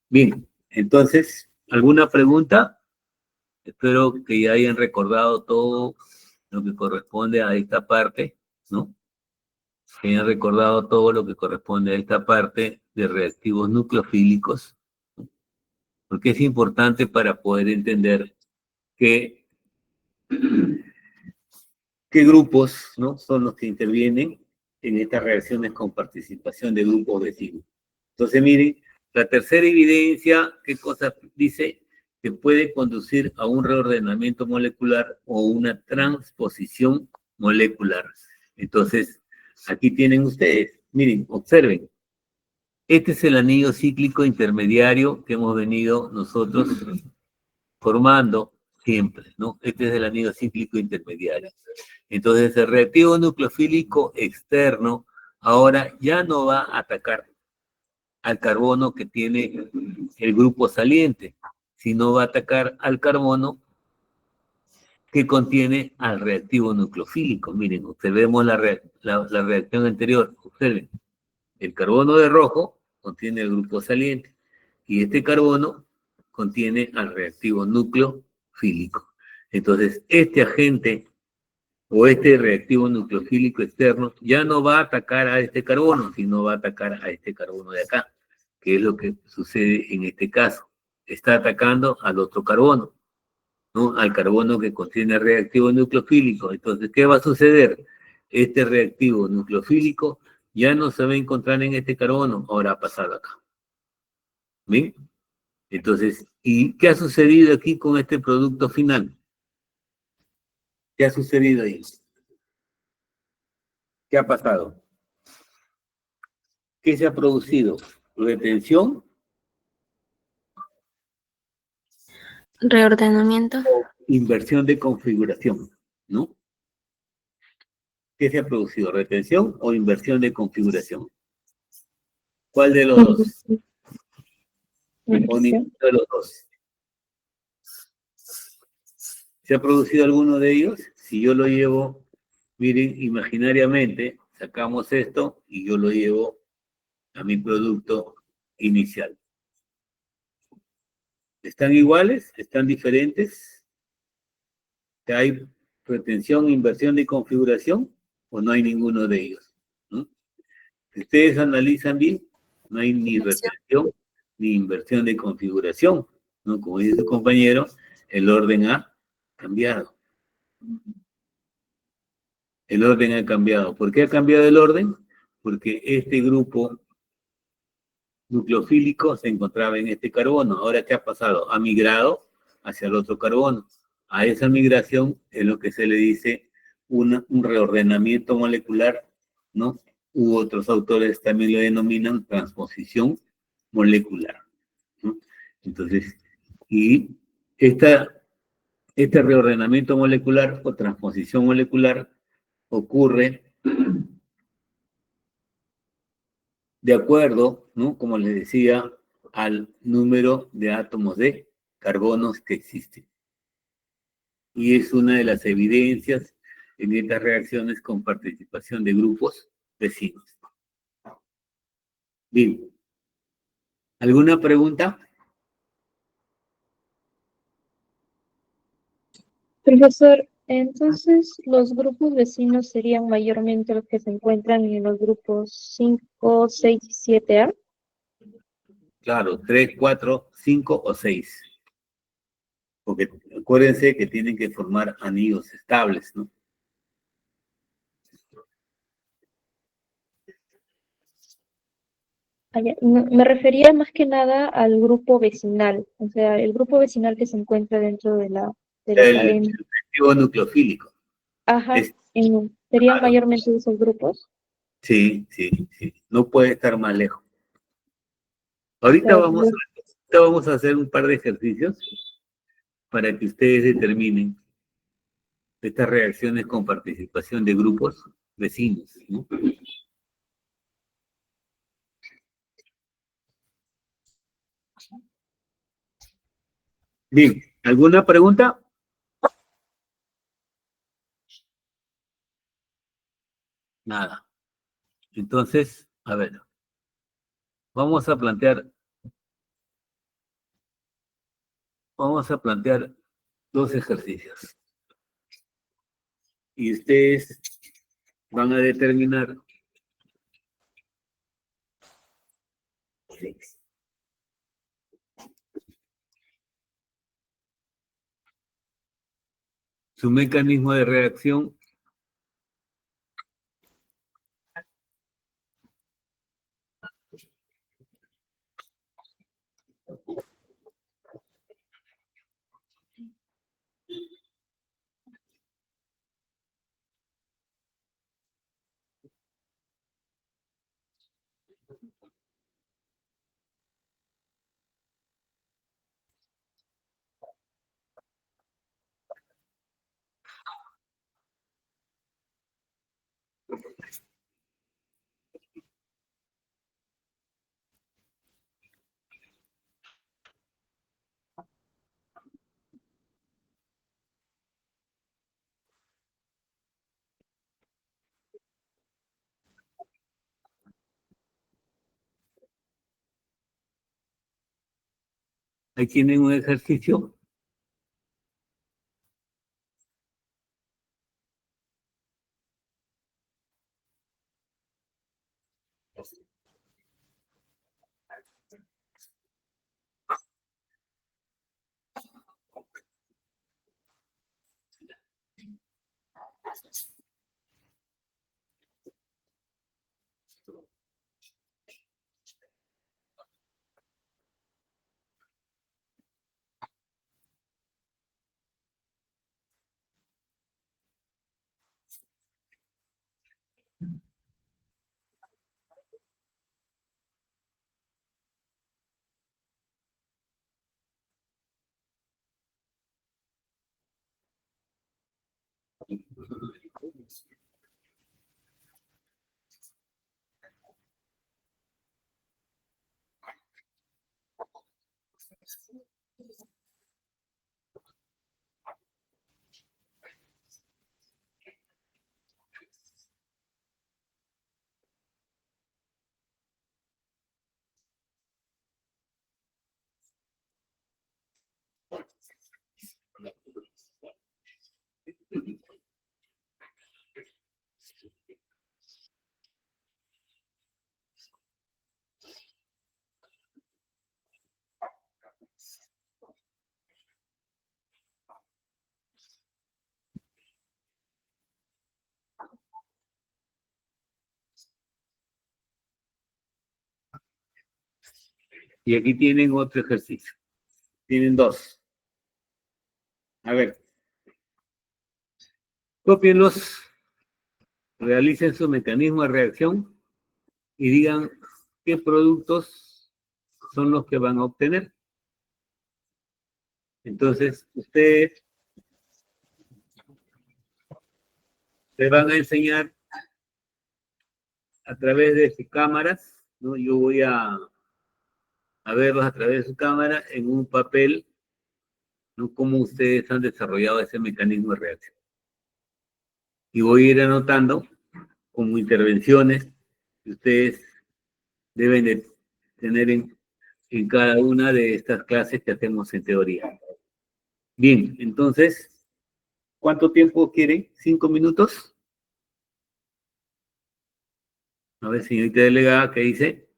Bien, entonces, ¿alguna pregunta? Espero que ya hayan recordado todo lo que corresponde a esta parte, ¿no? Que hayan recordado todo lo que corresponde a esta parte de reactivos nucleofílicos, ¿no? Porque es importante para poder entender qué grupos, ¿no?, son los que intervienen en estas reacciones con participación de grupos vecinos. Entonces, miren, la tercera evidencia, ¿qué cosa dice? Que puede conducir a un reordenamiento molecular o una transposición molecular. Entonces, aquí tienen ustedes, miren, observen. Este es el anillo cíclico intermediario que hemos venido nosotros formando siempre, ¿no? Este es el anillo cíclico intermediario. Entonces, el reactivo nucleofílico externo ahora ya no va a atacar al carbono que tiene el grupo saliente, sino va a atacar al carbono que contiene al reactivo nucleofílico. Miren, observemos la reacción anterior. Observen, el carbono de rojo contiene el grupo saliente y este carbono contiene al reactivo nucleofílico. Entonces, este agente o este reactivo nucleofílico externo ya no va a atacar a este carbono, sino va a atacar a este carbono de acá, que es lo que sucede en este caso. Está atacando al otro carbono, ¿no? Al carbono que contiene el reactivo nucleofílico. Entonces, ¿qué va a suceder? Este reactivo nucleofílico ya no se va a encontrar en este carbono, ahora ha pasado acá. ¿Ven? Entonces, ¿y qué ha sucedido aquí con este producto final? ¿Qué ha sucedido ahí? ¿Qué ha pasado? ¿Qué se ha producido? ¿Retención? Reordenamiento. Inversión de configuración, ¿no? ¿Qué se ha producido? ¿Retención o inversión de configuración? ¿Cuál de los dos? ¿O ninguno de los dos? ¿Se ha producido alguno de ellos? Si yo lo llevo, miren, imaginariamente, sacamos esto y yo lo llevo a mi producto inicial. ¿Están iguales? ¿Están diferentes? ¿Hay retención, inversión de configuración? ¿O no hay ninguno de ellos? ¿No? Si ustedes analizan bien, no hay ni retención ni inversión de configuración, ¿no? Como dice su compañero, el orden ha cambiado. El orden ha cambiado. ¿Por qué ha cambiado el orden? Porque este grupo nucleofílico se encontraba en este carbono. Ahora, ¿qué ha pasado? Ha migrado hacia el otro carbono. A esa migración es lo que se le dice un reordenamiento molecular, ¿no? U otros autores también lo denominan transposición molecular, ¿no? Entonces, y este reordenamiento molecular o transposición molecular ocurre de acuerdo, ¿no?, como les decía, al número de átomos de carbonos que existen. Y es una de las evidencias en estas reacciones con participación de grupos vecinos. Bien. ¿Alguna pregunta? Profesor, entonces los grupos vecinos serían mayormente los que se encuentran en los grupos 5, 6 y 7A. Claro, 3, 4, 5 o 6. Porque acuérdense que tienen que formar anillos estables, ¿no? Me refería más que nada al grupo vecinal, o sea, el grupo vecinal que se encuentra dentro de la cadena. El reactivo nucleofílico. Ajá, Es- ¿serían claro. mayormente esos grupos? Sí, sí, sí. No puede estar más lejos. Ahorita Claro. vamos a hacer un par de ejercicios para que ustedes determinen estas reacciones con participación de grupos vecinos, ¿no? Bien, ¿alguna pregunta? Nada. Entonces, a ver, vamos a plantear dos ejercicios. Y ustedes van a determinar su mecanismo de reacción ahí tienen un ejercicio. Y aquí tienen otro ejercicio. Tienen dos. A ver. Cópienlos, realicen su mecanismo de reacción y digan qué productos son los que van a obtener. Entonces, ustedes se van a enseñar a través de sus cámaras, ¿no? Yo voy a verlos a través de su cámara en un papel, ¿no? Cómo ustedes han desarrollado ese mecanismo de reacción. Y voy a ir anotando como intervenciones que ustedes deben de tener en cada una de estas clases que hacemos en teoría. Bien, entonces, ¿cuánto tiempo quieren? ¿5 minutos? A ver, señorita delegada, ¿qué dice?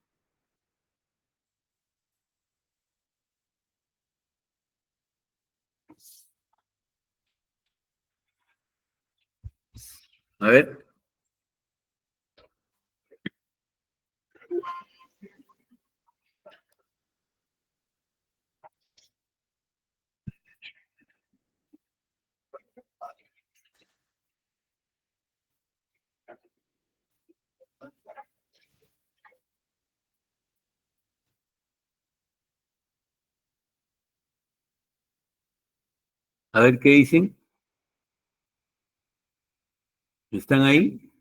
A ver. A ver qué dicen. ¿Están ahí?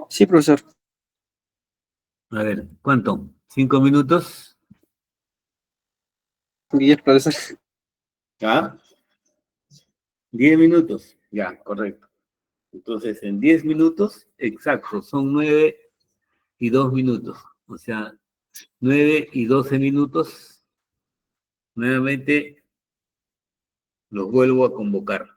Sí, profesor. A ver, ¿cuánto? ¿5 minutos? 10, profesor. ¿Ah? 10 minutos. Ya, correcto. Entonces, en 10 minutos, exacto, son 9 y 2 minutos. O sea, 9 y 12 minutos. Nuevamente los vuelvo a convocar.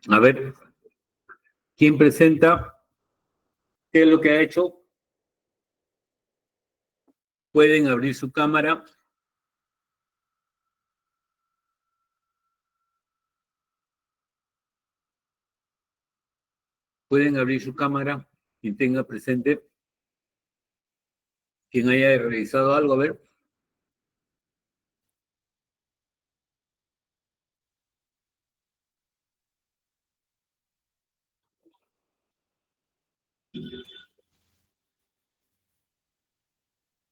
A ver, ¿quién presenta? ¿Qué es lo que ha hecho? Pueden abrir su cámara. Pueden abrir su cámara, quien tenga presente, quien haya realizado algo, a ver.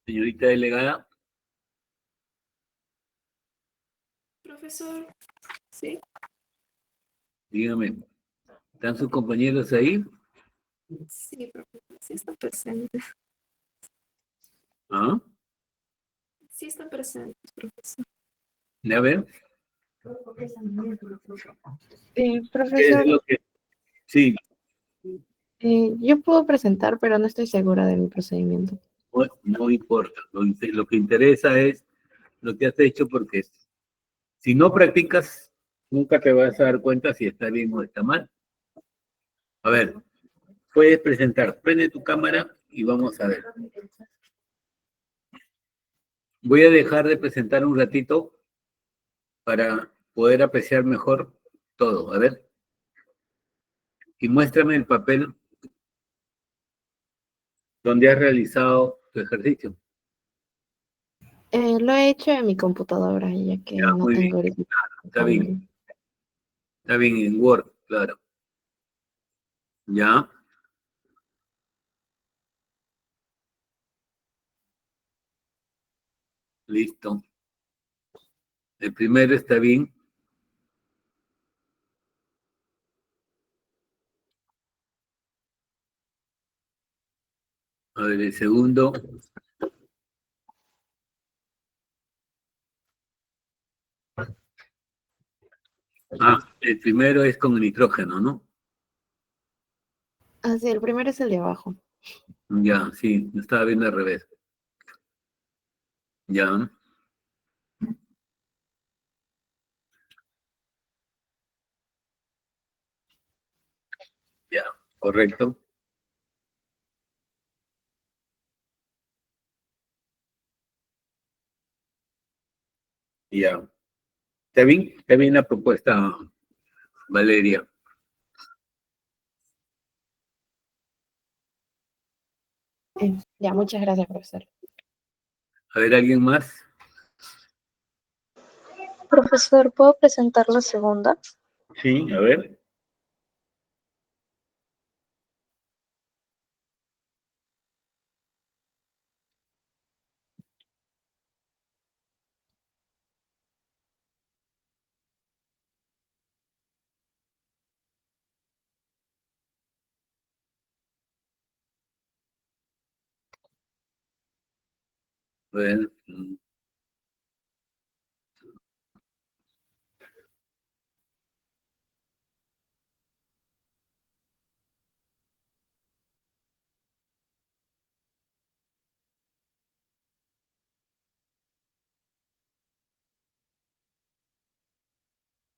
Señorita delegada, Profesor, sí, dígame, ¿están sus compañeros ahí? sí, profesor, sí está presente. ¿Ah? Sí está presente, profesor. A ver, ¿qué es Profesor, lo que...? Sí, yo puedo presentar, pero no estoy segura de mi procedimiento. no importa. Lo que interesa es lo que has hecho, porque si no practicas, nunca te vas a dar cuenta si está bien o está mal. A ver, puedes presentar. Prende tu cámara y vamos a ver. Voy a dejar de presentar un ratito para poder apreciar mejor todo. A ver. Y muéstrame el papel donde has realizado tu ejercicio. Lo he hecho en mi computadora, ya que Ya, no muy bien. tengo el Está bien. Está bien en Word, claro. Ya. Listo. El primero está bien. A ver, el segundo. Ah, el primero es con nitrógeno, ¿no? Ah, sí, el primero es el de abajo. Ya, sí, estaba viendo al revés. Ya. Ya, correcto. Ya. ¿Está bien? Está bien la propuesta, Valeria. Ya, muchas gracias, profesor. A ver, ¿alguien más? Profesor, ¿puedo presentar la segunda? Sí, a ver. Bueno,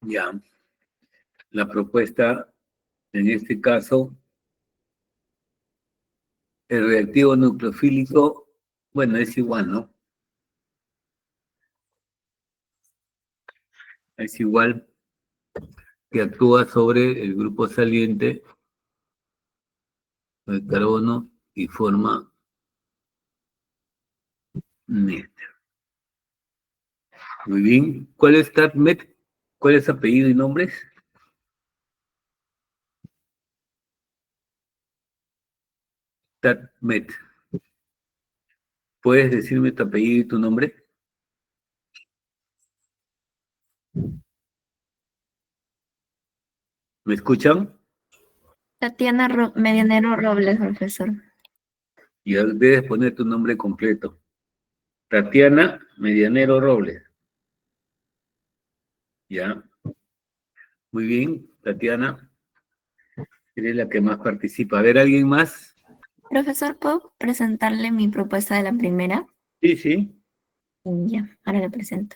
ya. La propuesta, en este caso, el reactivo nucleofílico, bueno, es igual, ¿no? Es igual que actúa sobre el grupo saliente de carbono y forma néter. Muy bien. ¿Cuál es TATMET? ¿Cuál es apellido y nombres? TATMET. ¿Puedes decirme tu apellido y tu nombre? ¿Me escuchan? Tatiana Medianero Robles, profesor. Y debes poner tu nombre completo. Tatiana Medianero Robles. Ya. Muy bien, Tatiana. Eres la que más participa. A ver, ¿alguien más? Profesor, ¿puedo presentarle mi propuesta de la primera? Sí, sí. Ya, ahora la presento.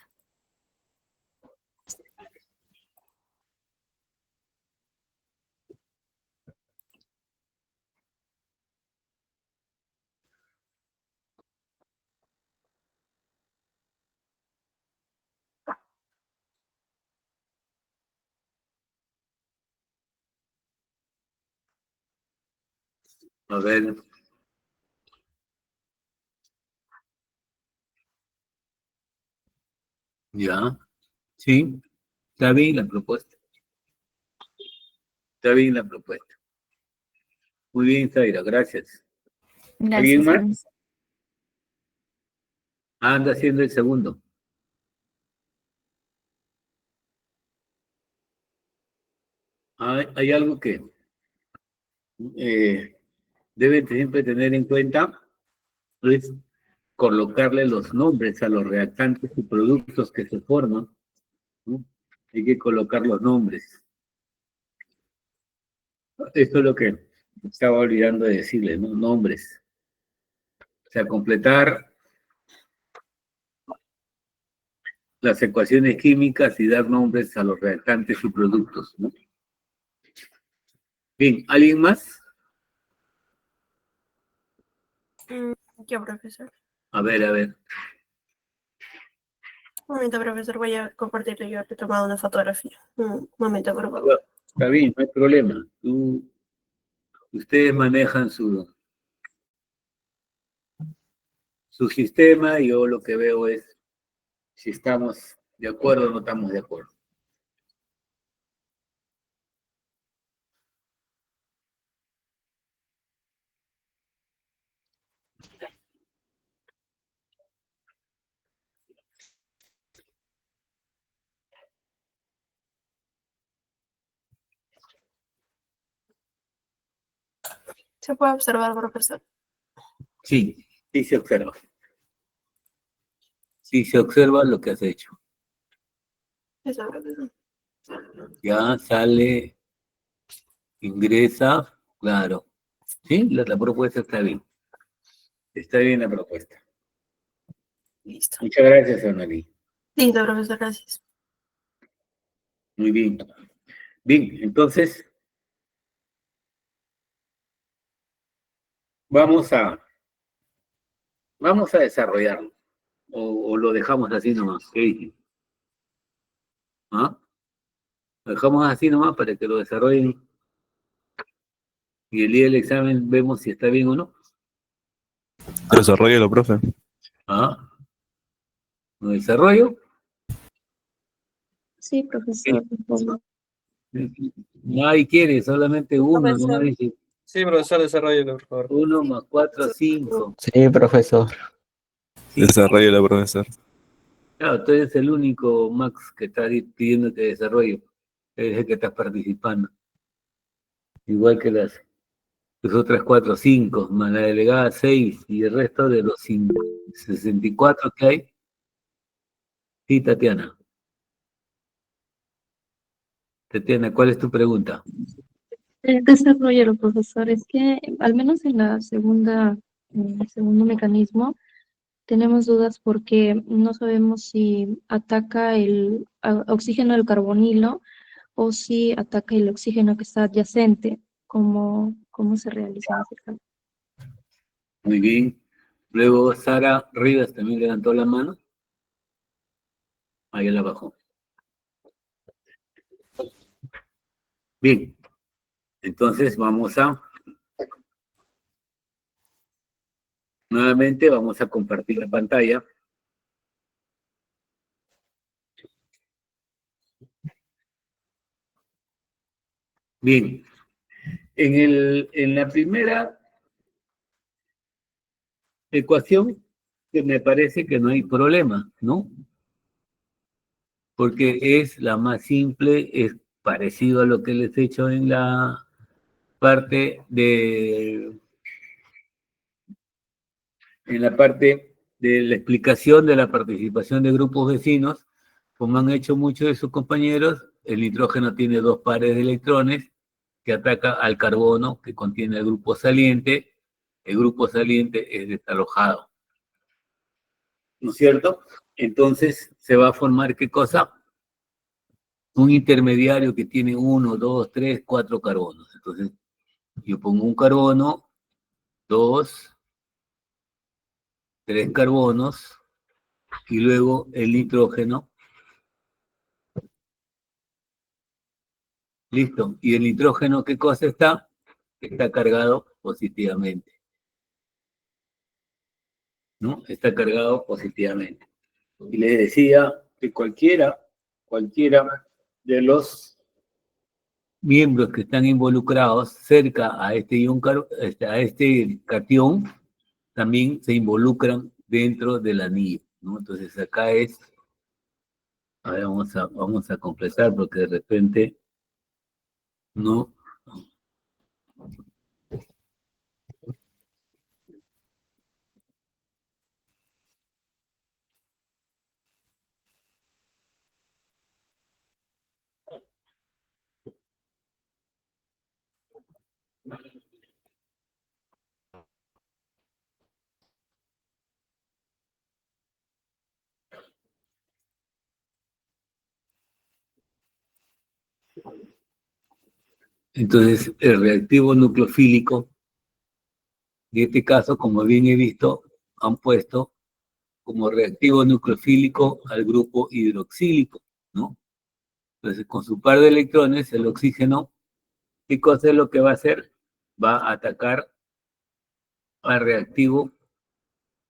A ver. Ya. Sí, está bien la propuesta. Está bien la propuesta. Muy bien, Zaira, gracias. ¿Alguien Gracias, más? profesor. Anda haciendo el segundo. Hay algo que deben siempre tener en cuenta, es colocarle los nombres a los reactantes y productos que se forman, ¿no? Hay que colocar los nombres. Esto es lo que estaba olvidando de decirle, ¿no? Nombres. O sea, completar las ecuaciones químicas y dar nombres a los reactantes y productos, ¿no? Bien, ¿alguien más? Yo, profesor. A ver, a ver. Un momento, profesor, voy a compartirle. Yo he tomado una fotografía. Un momento, por favor. Está bien, no hay problema. Ustedes manejan su sistema y yo lo que veo es si estamos de acuerdo o no estamos de acuerdo. ¿Se puede observar, profesor? Sí, sí se observa. Sí se observa lo que has hecho. Eso, profesor. Ya sale, ingresa, claro. Sí, la propuesta está bien. Está bien la propuesta. Listo. Muchas gracias, Annalí. Listo, profesor, gracias. Muy bien. Bien, entonces vamos a desarrollarlo. O lo dejamos así nomás. ¿Qué dices? ¿Ah? Lo dejamos así nomás para que lo desarrollen. Y el día del examen vemos si está bien o no. Desarrollalo, profe. ¿Ah? ¿Lo desarrollo? Sí, profesor. Nadie quiere, solamente uno, Profesor. ¿no? Dice, Sí, profesor, desarrollelo, por favor. 1 más 4, 5. Sí, profesor. Desarrollalo, profesor. Claro, tú eres el único, Max, que está pidiendo que desarrollo. Eres el que estás participando. Igual que las otras 4, 5, más la delegada 6 y el resto de los 64 que hay. Sí, Tatiana. Tatiana, ¿cuál es tu pregunta? Desarrollalo, profesor. Es que al menos en el segundo mecanismo, tenemos dudas porque no sabemos si ataca el oxígeno del carbonilo o si ataca el oxígeno que está adyacente. ¿Cómo se realiza en ese caso? Muy bien. Luego Sara Rivas también levantó la mano. Ahí la bajó. Bien. Entonces nuevamente vamos a compartir la pantalla. Bien. En la primera ecuación, que me parece que no hay problema, ¿no? Porque es la más simple, es parecido a lo que les he hecho en la parte de la explicación de la participación de grupos vecinos, como han hecho muchos de sus compañeros. El nitrógeno tiene 2 pares de electrones que ataca al carbono que contiene el grupo saliente. El grupo saliente es desalojado, ¿no es cierto? Entonces se va a formar, ¿qué cosa? Un intermediario que tiene 1, 2, 3, 4 carbonos. Entonces yo pongo un carbono, 2, 3 carbonos, y luego el nitrógeno. Listo. ¿Y el nitrógeno qué cosa está? está cargado positivamente, ¿no? Está cargado positivamente. Y les decía que cualquiera de los miembros que están involucrados cerca a a este catión también se involucran dentro del anillo, ¿no? Entonces acá es, a ver, vamos a completar porque de repente no. Entonces, el reactivo nucleofílico, en este caso, como bien he visto, han puesto como reactivo nucleofílico al grupo hidroxílico, ¿no? Entonces, con su par de electrones, el oxígeno, ¿qué cosa es lo que va a hacer? Va a atacar al reactivo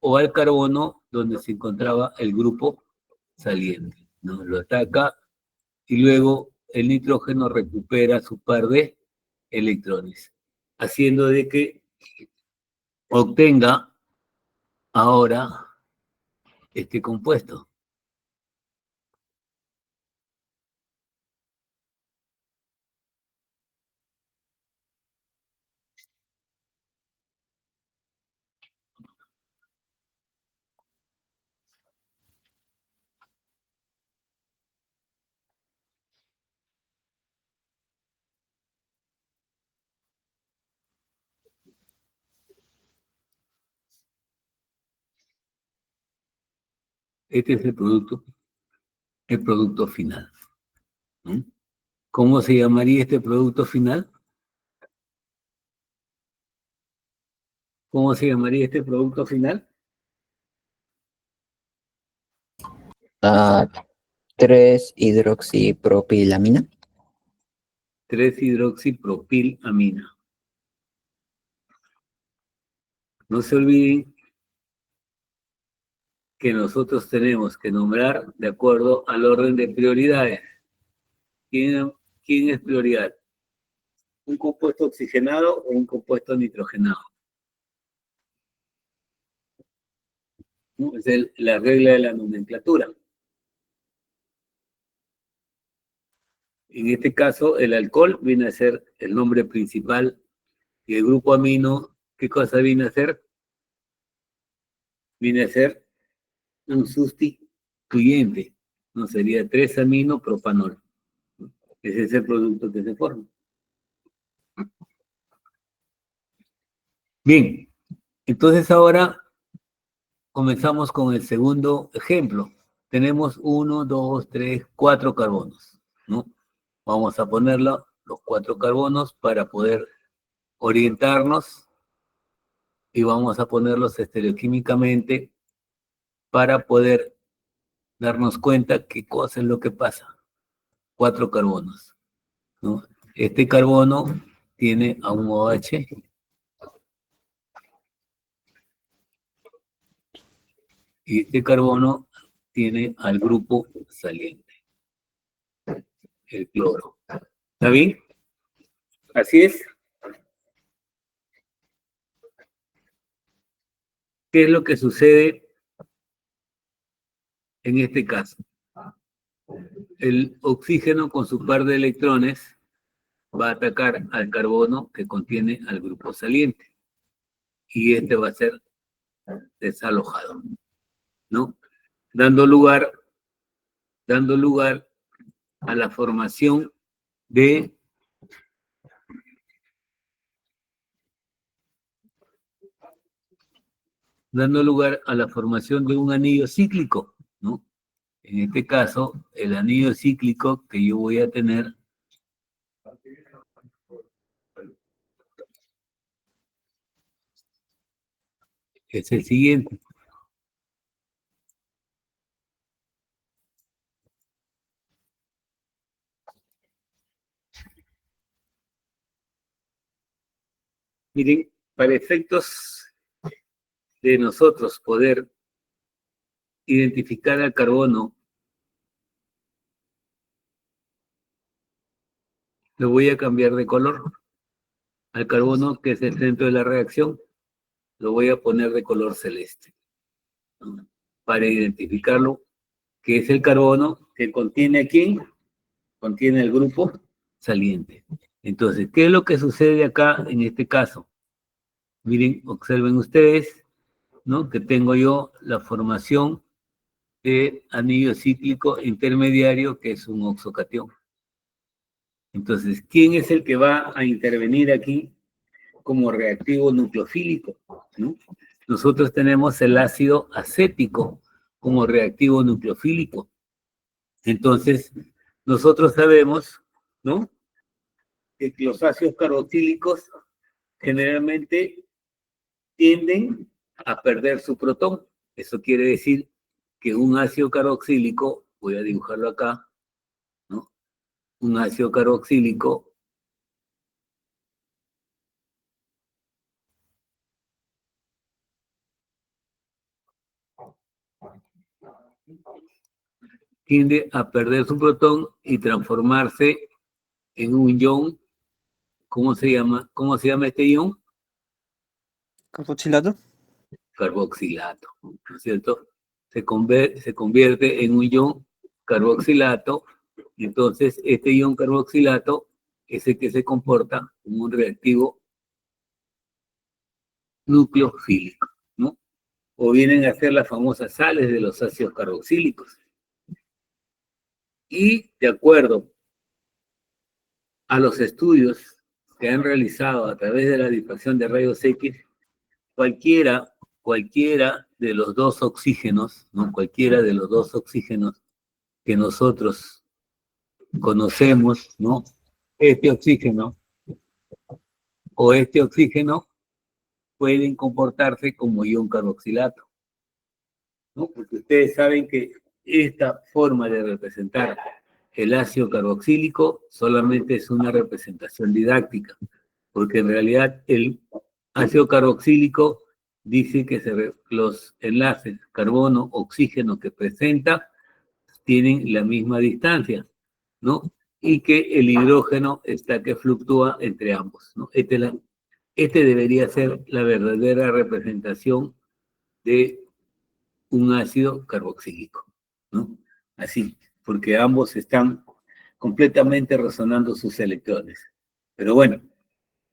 o al carbono donde se encontraba el grupo saliente, ¿no? Lo ataca y luego el nitrógeno recupera su par de electrones, haciendo de que obtenga ahora este compuesto. Este es el producto final, ¿no? ¿Cómo se llamaría este producto final? ¿Cómo se llamaría este producto final? 3-hidroxipropilamina. 3-hidroxipropilamina. No se olviden que nosotros tenemos que nombrar de acuerdo al orden de prioridades. ¿Quién es prioridad? ¿Un compuesto oxigenado o un compuesto nitrogenado? ¿No? Es la regla de la nomenclatura. En este caso, el alcohol viene a ser el nombre principal y el grupo amino, ¿qué cosa viene a ser? Viene a ser un sustituyente, ¿no? Sería 3-aminopropanol. Ese es el producto que se forma. Bien, entonces ahora comenzamos con el segundo ejemplo. Tenemos 1, 2, 3, 4 carbonos, ¿no? Vamos a ponerlo, los 4 carbonos, para poder orientarnos y vamos a ponerlos estereoquímicamente para poder darnos cuenta qué cosa es lo que pasa. 4 carbonos, ¿no? Este carbono tiene a un OH y este carbono tiene al grupo saliente, el cloro. ¿Está bien? Así es. ¿Qué es lo que sucede en este caso? El oxígeno con su par de electrones va a atacar al carbono que contiene al grupo saliente y este va a ser desalojado, ¿no? Dando lugar a la formación de un anillo cíclico, ¿no? En este caso, el anillo cíclico que yo voy a tener es el siguiente. Miren, para efectos de nosotros poder identificar al carbono, lo voy a cambiar de color. Al carbono, que es el centro de la reacción, lo voy a poner de color celeste, ¿no? Para identificarlo, que es el carbono que contiene ¿a quién? Contiene el grupo saliente. Entonces, ¿qué es lo que sucede acá en este caso? Miren, observen ustedes, ¿no? Que tengo yo la formación de anillo cíclico intermediario, que es un oxocatión. Entonces, ¿quién es el que va a intervenir aquí como reactivo nucleofílico, ¿no? Nosotros tenemos el ácido acético como reactivo nucleofílico. Entonces, nosotros sabemos, ¿no? Que los ácidos carboxílicos generalmente tienden a perder su protón. Eso quiere decir que un ácido carboxílico, voy a dibujarlo acá, ¿no? Un ácido carboxílico tiende a perder su protón y transformarse en un ion. ¿Cómo se llama? ¿Cómo se llama este ion? ¿Carboxilato? Carboxilato, ¿no es cierto? Se convierte en un ion carboxilato, y entonces este ion carboxilato es el que se comporta como un reactivo nucleofílico, ¿no? O vienen a ser las famosas sales de los ácidos carboxílicos. Y de acuerdo a los estudios que han realizado a través de la difracción de rayos X, cualquiera de los dos oxígenos, ¿no? Cualquiera de los dos oxígenos que nosotros conocemos, ¿no? Este oxígeno o este oxígeno pueden comportarse como ion carboxilato, ¿no? Porque ustedes saben que esta forma de representar el ácido carboxílico solamente es una representación didáctica, porque en realidad el ácido carboxílico dice que los enlaces carbono-oxígeno que presenta tienen la misma distancia, ¿no? Y que el hidrógeno está que fluctúa entre ambos, ¿no? Este debería ser la verdadera representación de un ácido carboxílico, ¿no? Así, porque ambos están completamente resonando sus electrones. Pero bueno,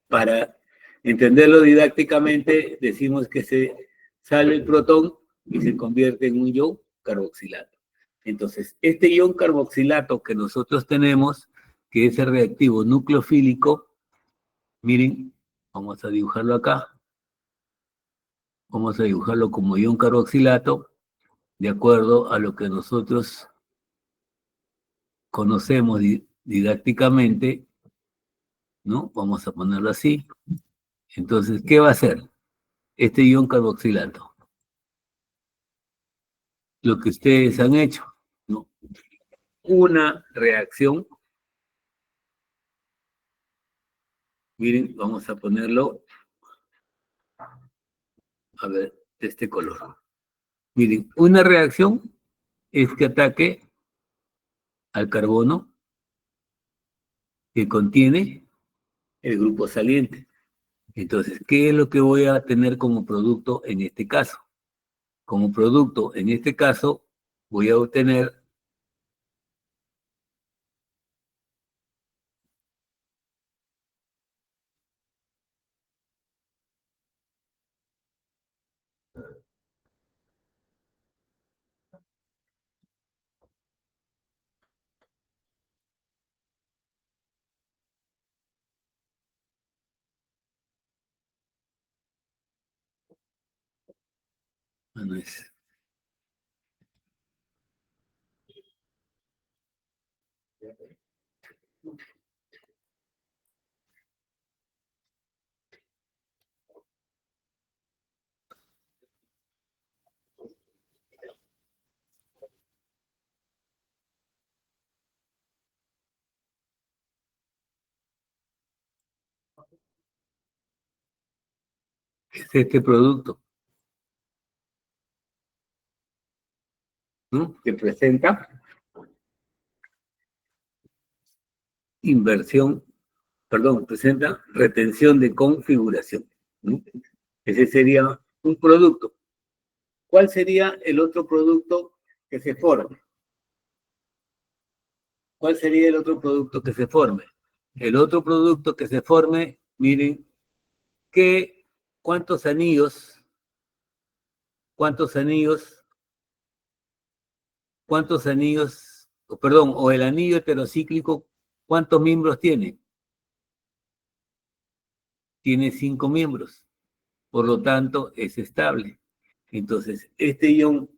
para entenderlo didácticamente, decimos que se sale el protón y se convierte en un ion carboxilato. Entonces, este ion carboxilato que nosotros tenemos, que es el reactivo nucleofílico, miren, vamos a dibujarlo acá. Vamos a dibujarlo como ion carboxilato, de acuerdo a lo que nosotros conocemos didácticamente, ¿no? Vamos a ponerlo así. Entonces, ¿qué va a hacer este ion carboxilato? Lo que ustedes han hecho, ¿no? Una reacción. Miren, vamos a ponerlo, a ver, de este color. Miren, una reacción es que ataque al carbono que contiene el grupo saliente. Entonces, ¿qué es lo que voy a tener como producto en este caso? Como producto, en este caso, voy a obtener bueno, es este producto, ¿no? Que presenta presenta retención de configuración, ¿no? Ese sería un producto. ¿Cuál sería el otro producto que se forme? ¿Cuál sería el otro producto que se forme? El otro producto que se forme, miren, ¿cuántos anillos, o el anillo heterocíclico, ¿cuántos miembros tiene? Tiene 5 miembros, por lo tanto es estable. Entonces, este ion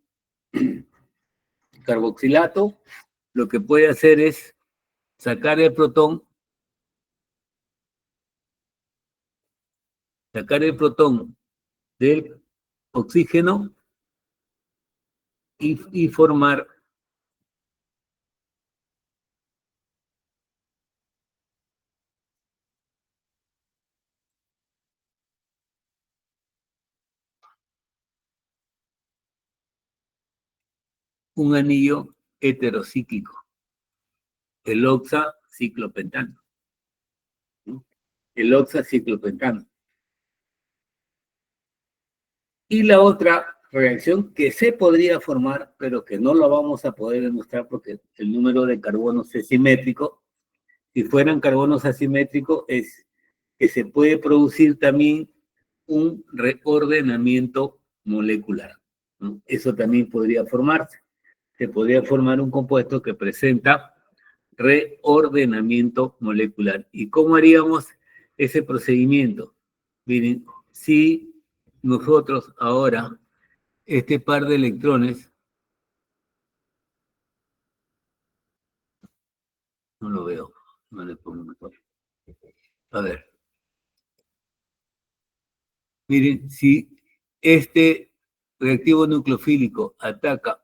carboxilato lo que puede hacer es sacar el protón del oxígeno y formar un anillo heterocíclico, el oxaciclopentano. ¿No? El oxaciclopentano. Y la otra reacción que se podría formar, pero que no la vamos a poder demostrar porque el número de carbonos es simétrico. Si fueran carbonos asimétricos, es que se puede producir también un reordenamiento molecular, ¿no? Eso también podría formarse. Se podría formar un compuesto que presenta reordenamiento molecular. ¿Y cómo haríamos ese procedimiento? Miren, si nosotros ahora, este par de electrones, no lo veo, no le pongo mejor. A ver. Miren, si este reactivo nucleofílico ataca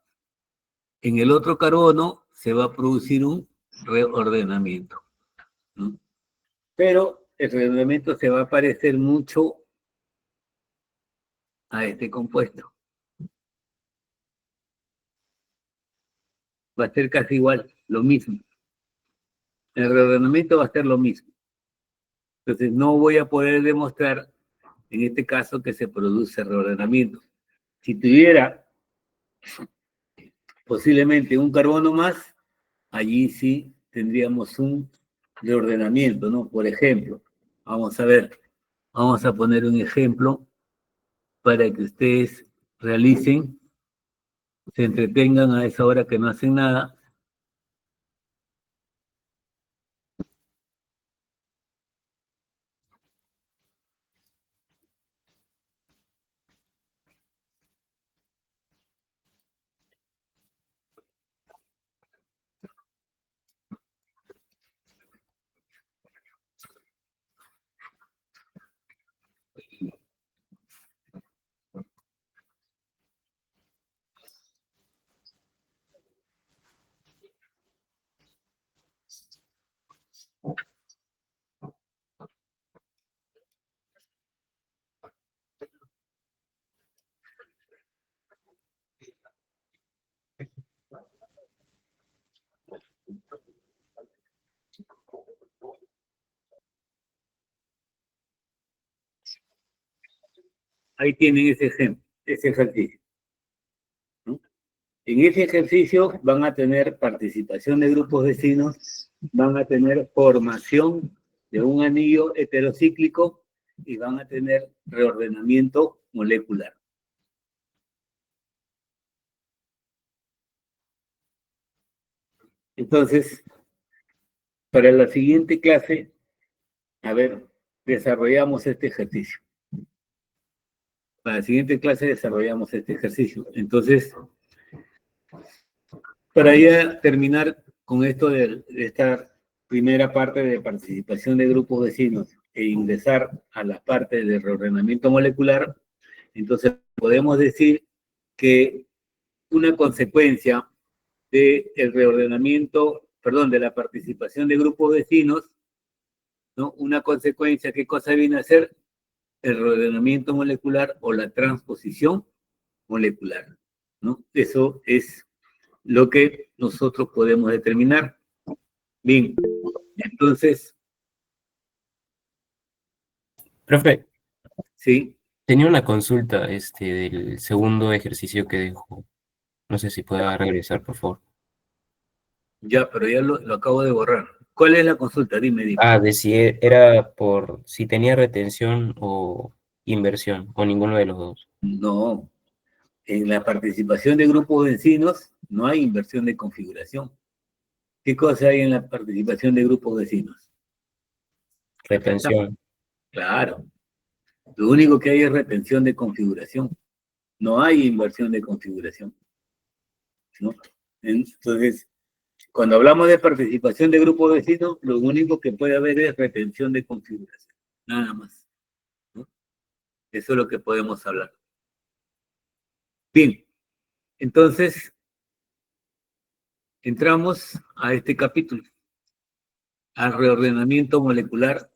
en el otro carbono, se va a producir un reordenamiento, ¿no? Pero el reordenamiento se va a parecer mucho a este compuesto. Va a ser casi igual, lo mismo. El reordenamiento va a ser lo mismo. Entonces no voy a poder demostrar, en este caso, que se produce reordenamiento. Si tuviera posiblemente un carbono más, allí sí tendríamos un reordenamiento, ¿no? Por ejemplo, vamos a ver, vamos a poner un ejemplo para que ustedes realicen, se entretengan a esa hora que no hacen nada. Ahí tienen ese ejemplo, ese ejercicio, ¿no? En ese ejercicio van a tener participación de grupos vecinos, van a tener formación de un anillo heterocíclico y van a tener reordenamiento molecular. Entonces, para la siguiente clase, a ver, desarrollamos este ejercicio. Para la siguiente clase desarrollamos este ejercicio. Entonces, para ya terminar con esto de esta primera parte de participación de grupos vecinos e ingresar a la parte de reordenamiento molecular, entonces podemos decir que una consecuencia del reordenamiento, perdón, de la participación de grupos vecinos, ¿no? Una consecuencia, ¿qué cosa viene a ser? el reordenamiento molecular o la transposición molecular, ¿no? Eso es lo que nosotros podemos determinar. Bien, entonces, Profe, sí, tenía una consulta del segundo ejercicio que dejó. No sé si pueda regresar, por favor. ya, pero ya lo acabo de borrar. ¿Cuál es la consulta? Dime. Ah, de si era por si tenía retención o inversión, o ninguno de los dos. No, en la participación de grupos vecinos no hay inversión de configuración. ¿Qué cosa hay en la participación de grupos vecinos? Retención. Claro, lo único que hay es retención de configuración. No hay inversión de configuración, ¿no? Entonces, cuando hablamos de participación de grupos vecinos, lo único que puede haber es retención de configuración, nada más, ¿no? Eso es lo que podemos hablar. Bien, entonces, entramos a este capítulo, al reordenamiento molecular,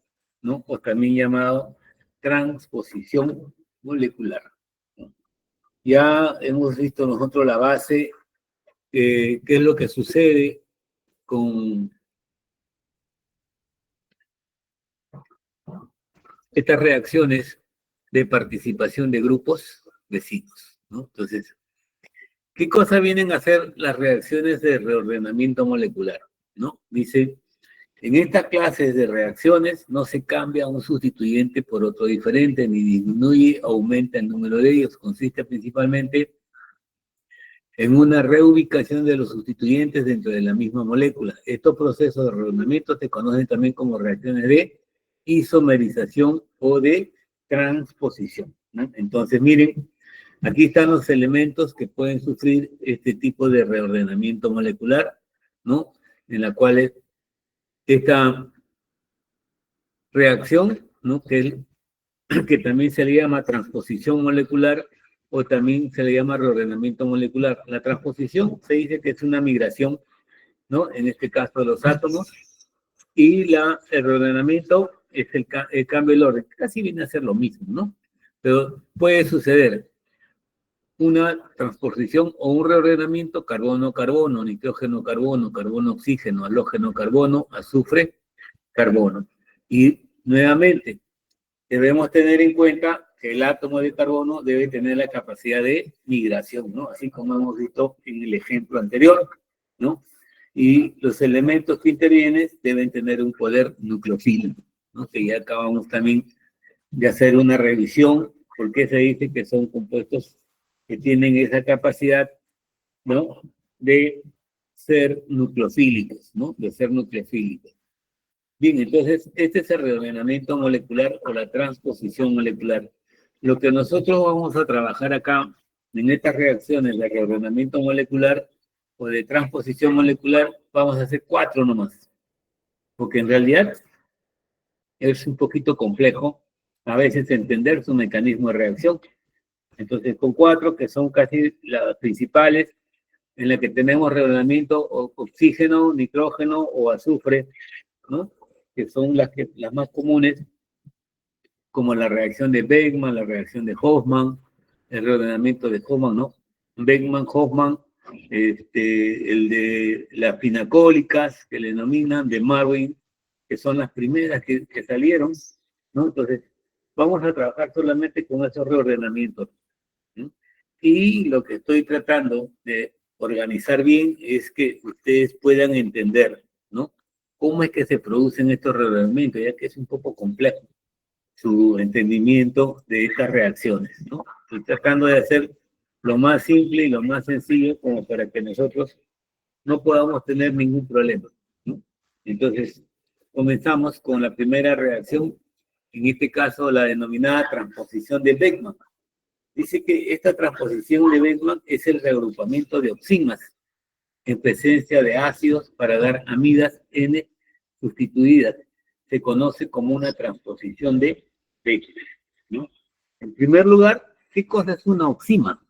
¿no? O también llamado transposición molecular, ¿no? Ya hemos visto nosotros la base, qué es lo que sucede con estas reacciones de participación de grupos vecinos, ¿no? Entonces, ¿qué cosa vienen a hacer las reacciones de reordenamiento molecular? ¿No? Dice, en estas clases de reacciones no se cambia un sustituyente por otro diferente, ni disminuye o aumenta el número de ellos. Consiste principalmente en una reubicación de los sustituyentes dentro de la misma molécula. Estos procesos de reordenamiento se conocen también como reacciones de isomerización o de transposición, ¿no? Entonces, miren, aquí están los elementos que pueden sufrir este tipo de reordenamiento molecular, ¿no? En la cual esta reacción, ¿no? Que también se le llama transposición molecular o también se le llama reordenamiento molecular. La transposición se dice que es una migración, ¿no? En este caso de los átomos, y el reordenamiento es el cambio del orden. Casi viene a ser lo mismo, ¿no? Pero puede suceder una transposición o un reordenamiento carbono-carbono, nitrógeno-carbono, carbono-oxígeno, halógeno-carbono, azufre-carbono. Y nuevamente, debemos tener en cuenta que el átomo de carbono debe tener la capacidad de migración, ¿no? Así como hemos visto en el ejemplo anterior, ¿no? Y los elementos que intervienen deben tener un poder nucleofílico, ¿no? Que ya acabamos también de hacer una revisión, porque se dice que son compuestos que tienen esa capacidad, ¿no? De ser nucleofílicos, ¿no? De ser nucleofílicos. Bien, entonces, este es el reordenamiento molecular o la transposición molecular. Lo que nosotros vamos a trabajar acá, en estas reacciones de reordenamiento molecular o de transposición molecular, vamos a hacer 4 nomás. Porque en realidad es un poquito complejo a veces entender su mecanismo de reacción. Entonces, con 4, que son casi las principales, en las que tenemos reordenamiento o oxígeno, nitrógeno o azufre, ¿no? Que son las más comunes, como la reacción de Beckmann, la reacción de Hofmann, el reordenamiento de Hofmann, ¿no? Beckmann, Hofmann, el de las pinacólicas, que le denominan, de Marvin, que son las primeras que salieron, ¿no? Entonces, vamos a trabajar solamente con esos reordenamientos, ¿no? Y lo que estoy tratando de organizar bien es que ustedes puedan entender, ¿no? ¿Cómo es que se producen estos reordenamientos? Ya que es un poco complejo su entendimiento de estas reacciones, ¿no? Estoy tratando de hacer lo más simple y lo más sencillo como para que nosotros no podamos tener ningún problema, ¿no? Entonces, comenzamos con la primera reacción, en este caso la denominada transposición de Beckmann. Dice que esta transposición de Beckmann es el reagrupamiento de oximas en presencia de ácidos para dar amidas N sustituidas. Se conoce como una transposición de Beckmann, ¿no? En primer lugar, ¿qué cosa es una oxima?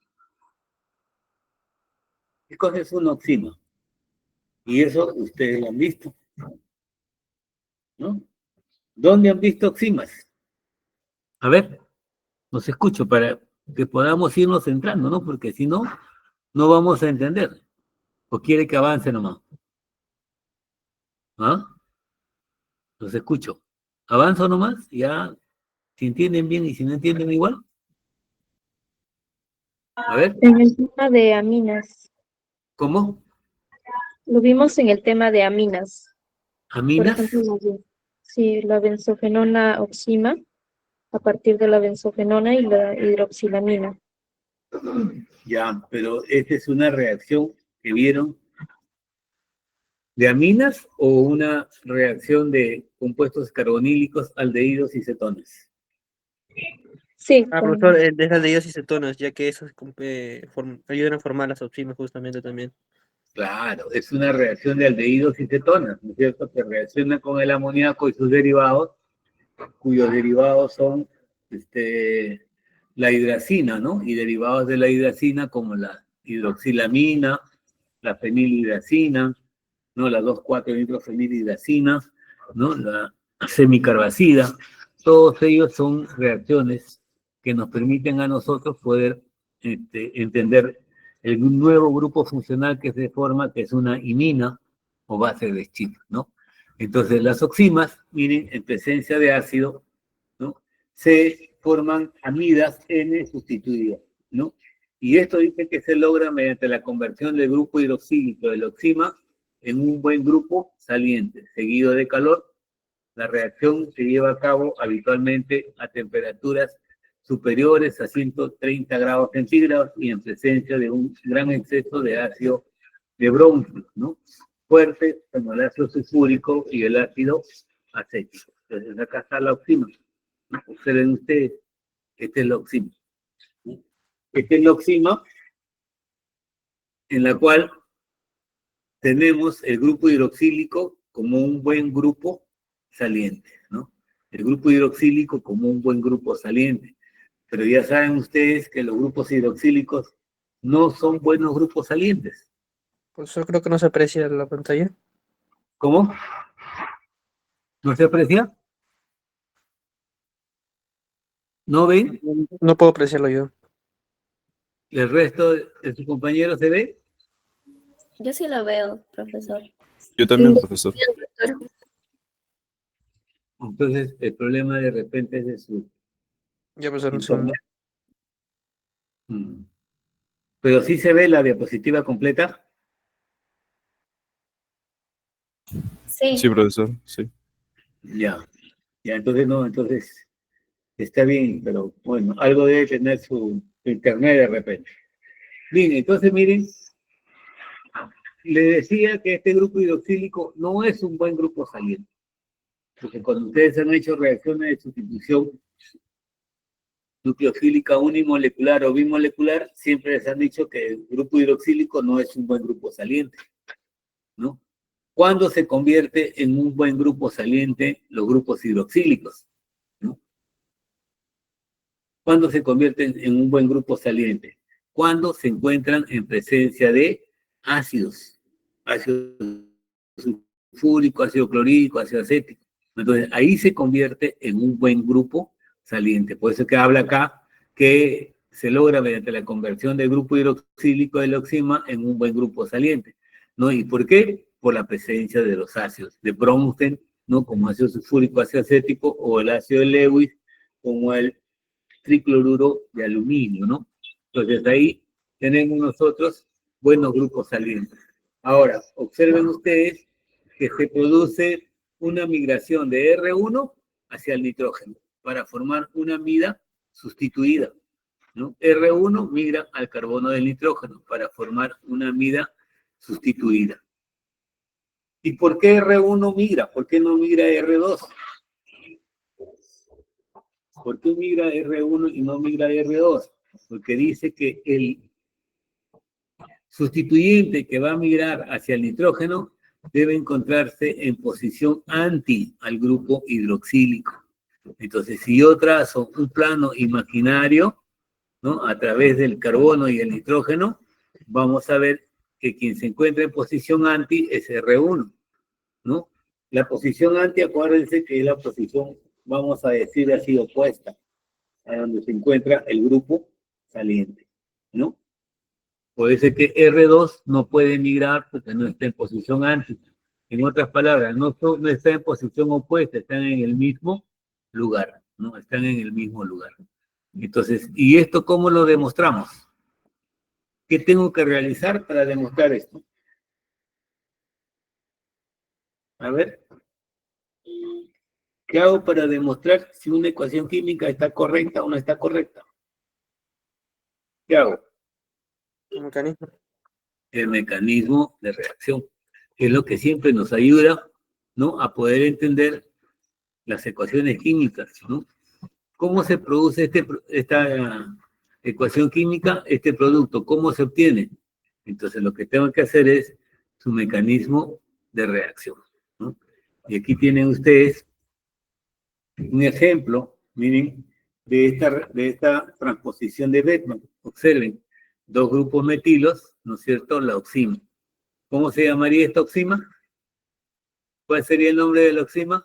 ¿Qué cosa es una oxima? Y eso ustedes lo han visto, ¿no? ¿Dónde han visto oximas? A ver, Los escucho para que podamos irnos centrando, ¿no? Porque si no, no vamos a entender. ¿O quiere que avance nomás? ¿Ah? Los escucho. ¿Avanzo nomás? Ya, si entienden bien y si no entienden igual. A ver, En el tema de aminas, ¿cómo? lo vimos en el tema de aminas. Por ¿Aminas? ejemplo, sí, la benzofenona oxima, a partir de la benzofenona y la hidroxilamina. Ya, pero esta es una reacción que vieron de aminas o una reacción de compuestos carbonílicos, aldehídos y cetonas. Sí, Profesor, de aldehídos y cetonas, ya que esos ayudan a formar las oximas justamente también. Claro, es una reacción de aldehídos y cetonas, ¿no es cierto? Que reacciona con el amoníaco y sus derivados, cuyos derivados son la hidracina, ¿no? Y derivados de la hidracina como la hidroxilamina, la fenilhidracina, ¿no? La 2,4-nitrofenilhidracina, ¿no? La semicarbazida. Todos ellos son reacciones que nos permiten a nosotros poder entender el nuevo grupo funcional que se forma, que es una imina o base de Schiff, ¿no? Entonces, las oximas, miren, en presencia de ácido, ¿no? Se forman amidas N sustituidas, ¿no? Y esto dice que se logra mediante la conversión del grupo hidroxílico del oxima en un buen grupo saliente, seguido de calor. La reacción se lleva a cabo habitualmente a temperaturas superiores a 130 grados centígrados y en presencia de un gran exceso de ácido de broncio, ¿no? Fuerte, como el ácido sulfúrico y el ácido acético. Entonces acá está la oxima. Observen ustedes, esta es la oxima. Esta es la oxima en la cual tenemos el grupo hidroxílico como un buen grupo saliente, ¿no? El grupo hidroxílico como un buen grupo saliente. Pero ya saben ustedes que los grupos hidroxílicos no son buenos grupos salientes. Profesor, creo que no se aprecia en la pantalla. ¿Cómo? ¿No se aprecia? ¿No ven? No puedo apreciarlo yo. ¿El resto de sus compañeros se ve? Yo sí lo veo, profesor. Yo también, profesor. Entonces, el problema de repente es de su Ya, profesor, un segundo. internet. Pero sí se ve la diapositiva completa. Sí. Sí, profesor, sí. Ya, entonces no, entonces está bien, pero bueno, algo debe tener su internet de repente. Bien, entonces miren, le decía que este grupo hidroxílico no es un buen grupo saliente, porque cuando ustedes han hecho reacciones de sustitución nucleofílica unimolecular o bimolecular, siempre les han dicho que el grupo hidroxílico no es un buen grupo saliente, ¿no? ¿Cuándo se convierte en un buen grupo saliente los grupos hidroxílicos? ¿No? ¿Cuándo se convierten en un buen grupo saliente? Cuando se encuentran en presencia de ácidos, ácido sulfúrico, ácido clorhídrico, ácido acético. Entonces, ahí se convierte en un buen grupo saliente. Por eso que habla acá que se logra mediante la conversión del grupo hidroxílico del oxima en un buen grupo saliente, ¿no? ¿Y por qué? Por la presencia de los ácidos de Bronsted, ¿no? Como ácido sulfúrico, ácido acético, o el ácido de Lewis, como el tricloruro de aluminio, ¿no? Entonces ahí tenemos nosotros buenos grupos salientes. Ahora, observen ustedes que se produce una migración de R1 hacia el nitrógeno para formar una amida sustituida, ¿no? R1 migra al carbono del nitrógeno para formar una amida sustituida. ¿Y por qué R1 migra? ¿Por qué no migra R2? ¿Por qué migra R1 y no migra R2? Porque dice que el sustituyente que va a migrar hacia el nitrógeno debe encontrarse en posición anti al grupo hidroxílico. Entonces, si yo trazo un plano imaginario, ¿no? A través del carbono y el nitrógeno, vamos a ver que quien se encuentra en posición anti es R1, ¿no? La posición anti, acuérdense que es la posición, vamos a decir así, opuesta. a donde se encuentra el grupo saliente, ¿no? Puede ser que R2 no puede migrar porque no está en posición antes. En otras palabras, no está en posición opuesta, están en el mismo lugar, ¿no? Están en el mismo lugar. Entonces, ¿y esto cómo lo demostramos? ¿Qué tengo que realizar para demostrar esto? A ver, ¿qué hago para demostrar si una ecuación química está correcta o no está correcta? ¿Qué hago? Un mecanismo. El mecanismo de reacción, que es lo que siempre nos ayuda, ¿no? A poder entender las ecuaciones químicas, ¿no? ¿Cómo se produce esta ecuación química, este producto? ¿Cómo se obtiene? Entonces lo que tengo que hacer es su mecanismo de reacción, ¿no? Y aquí tienen ustedes un ejemplo, miren, de esta transposición de Beckmann. Observen, dos grupos metilos, ¿no es cierto? La oxima. ¿Cómo se llamaría esta oxima? ¿Cuál sería el nombre de la oxima?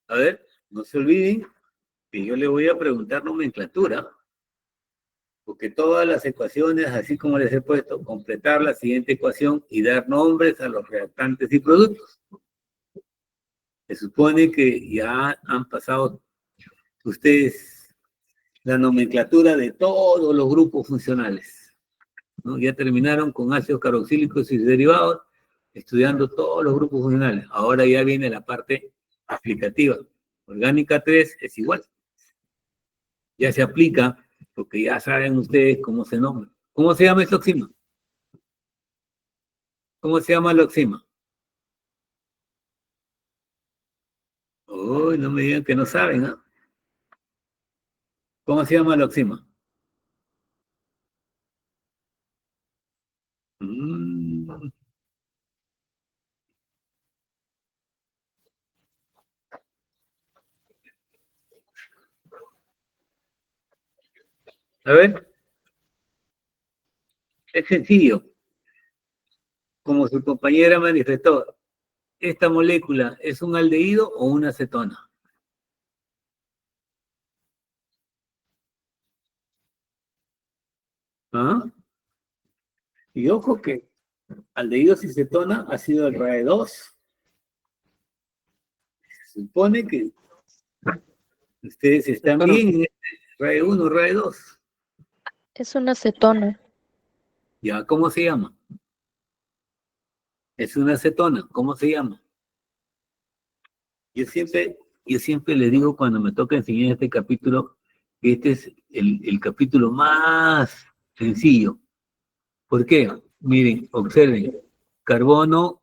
A ver, no se olviden que yo le voy a preguntar nomenclatura, porque todas las ecuaciones, así como les he puesto, completar la siguiente ecuación y dar nombres a los reactantes y productos. Se supone que ya han pasado ustedes la nomenclatura de todos los grupos funcionales, ¿no? Ya terminaron con ácidos carboxílicos y sus derivados, estudiando todos los grupos funcionales. Ahora ya viene la parte aplicativa. Orgánica 3 es igual. Ya se aplica, porque ya saben ustedes cómo se nombra. ¿Cómo se llama esta oxima? ¿Cómo se llama la oxima? Uy, no me digan que no saben, ¿ah? ¿Cómo se llama la oxima? A ver, es sencillo. Como su compañera manifestó, ¿esta molécula es un aldehído o una acetona? ¿Ah? Y ojo que aldehídos y cetona ha sido el RAE 2. Se supone que ustedes están bien en este RAE 1, RAE 2. Es una acetona. ¿Ya? ¿Cómo se llama? Es una acetona. ¿Cómo se llama? Yo siempre le digo cuando me toca enseñar este capítulo, que este es el capítulo más sencillo. ¿Por qué? Miren, observen. Carbono,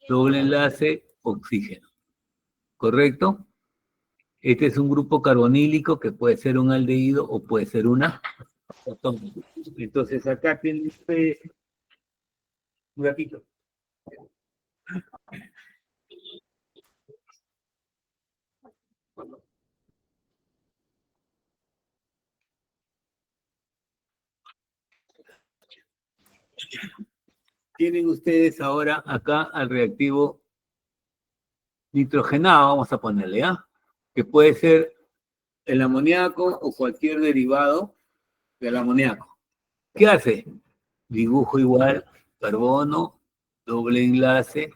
doble enlace, oxígeno. ¿Correcto? Este es un grupo carbonílico que puede ser un aldehído o puede ser una acetona. Entonces acá tienen un ratito. Tienen ustedes ahora acá al reactivo nitrogenado, vamos a ponerle, ¿ah? Que puede ser el amoníaco o cualquier derivado del amoníaco. ¿Qué hace? Dibujo igual, carbono, doble enlace,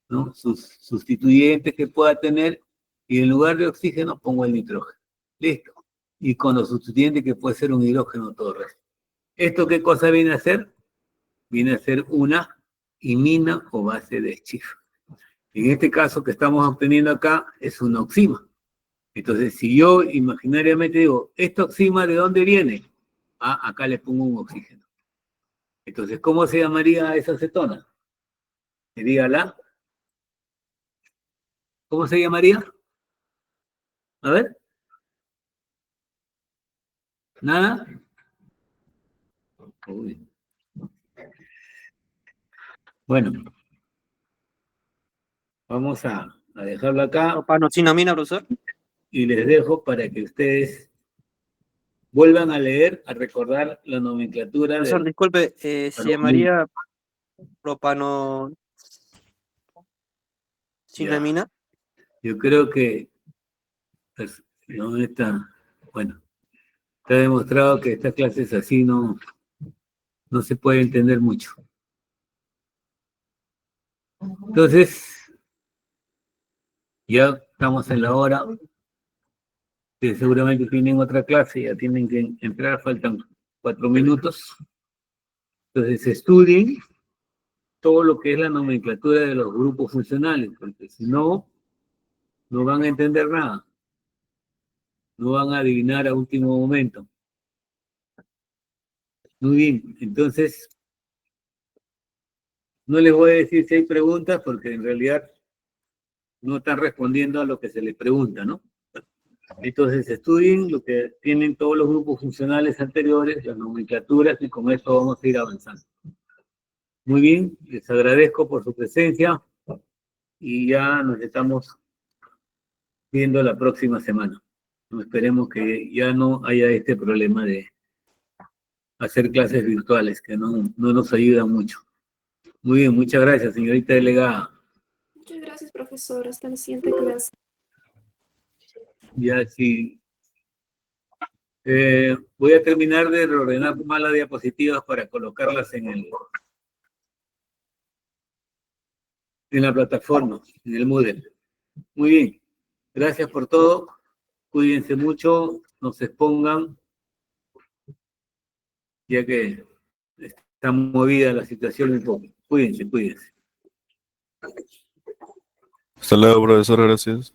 ¿no? Sus sustituyentes que pueda tener, y en lugar de oxígeno pongo el nitrógeno. Listo. Y con los sustituyentes que puede ser un hidrógeno todo el resto. ¿Esto qué cosa viene a hacer? Viene a ser una imina o base de Schiff. En este caso que estamos obteniendo acá es una oxima. Entonces, si yo imaginariamente digo, ¿esta oxima de dónde viene? Ah, acá le pongo un oxígeno. Entonces, ¿cómo se llamaría esa acetona? Sería ¿cómo se llamaría? A ver. ¿Nada? Uy. Bueno. Vamos a dejarlo acá. Propanocinamina, profesor. Y les dejo para que ustedes vuelvan a leer, a recordar la nomenclatura. Profesor, disculpe, se llamaría propanocinamina. Yo creo que Pues, no está, bueno, está demostrado que estas clases así no se puede entender mucho. Entonces, ya estamos en la hora, que seguramente tienen otra clase, ya tienen que entrar, faltan 4 minutos. Entonces, estudien todo lo que es la nomenclatura de los grupos funcionales, porque si no, no van a entender nada. No van a adivinar a último momento. Muy bien, entonces, no les voy a decir si hay preguntas, porque en realidad no están respondiendo a lo que se les pregunta, ¿no? Entonces, estudien lo que tienen todos los grupos funcionales anteriores, las nomenclaturas, y con esto vamos a ir avanzando. Muy bien, les agradezco por su presencia y ya nos estamos viendo la próxima semana. Esperemos que ya no haya este problema de hacer clases virtuales, que no nos ayuda mucho. Muy bien, muchas gracias, señorita delegada. Muchas gracias, profesor. Hasta la siguiente clase. Ya sí. Voy a terminar de reordenar más las diapositivas para colocarlas en la plataforma, en el Moodle. Muy bien. Gracias por todo. Cuídense mucho, no se expongan, ya que está movida la situación un poco. Cuídense. Hasta luego, profesor, gracias.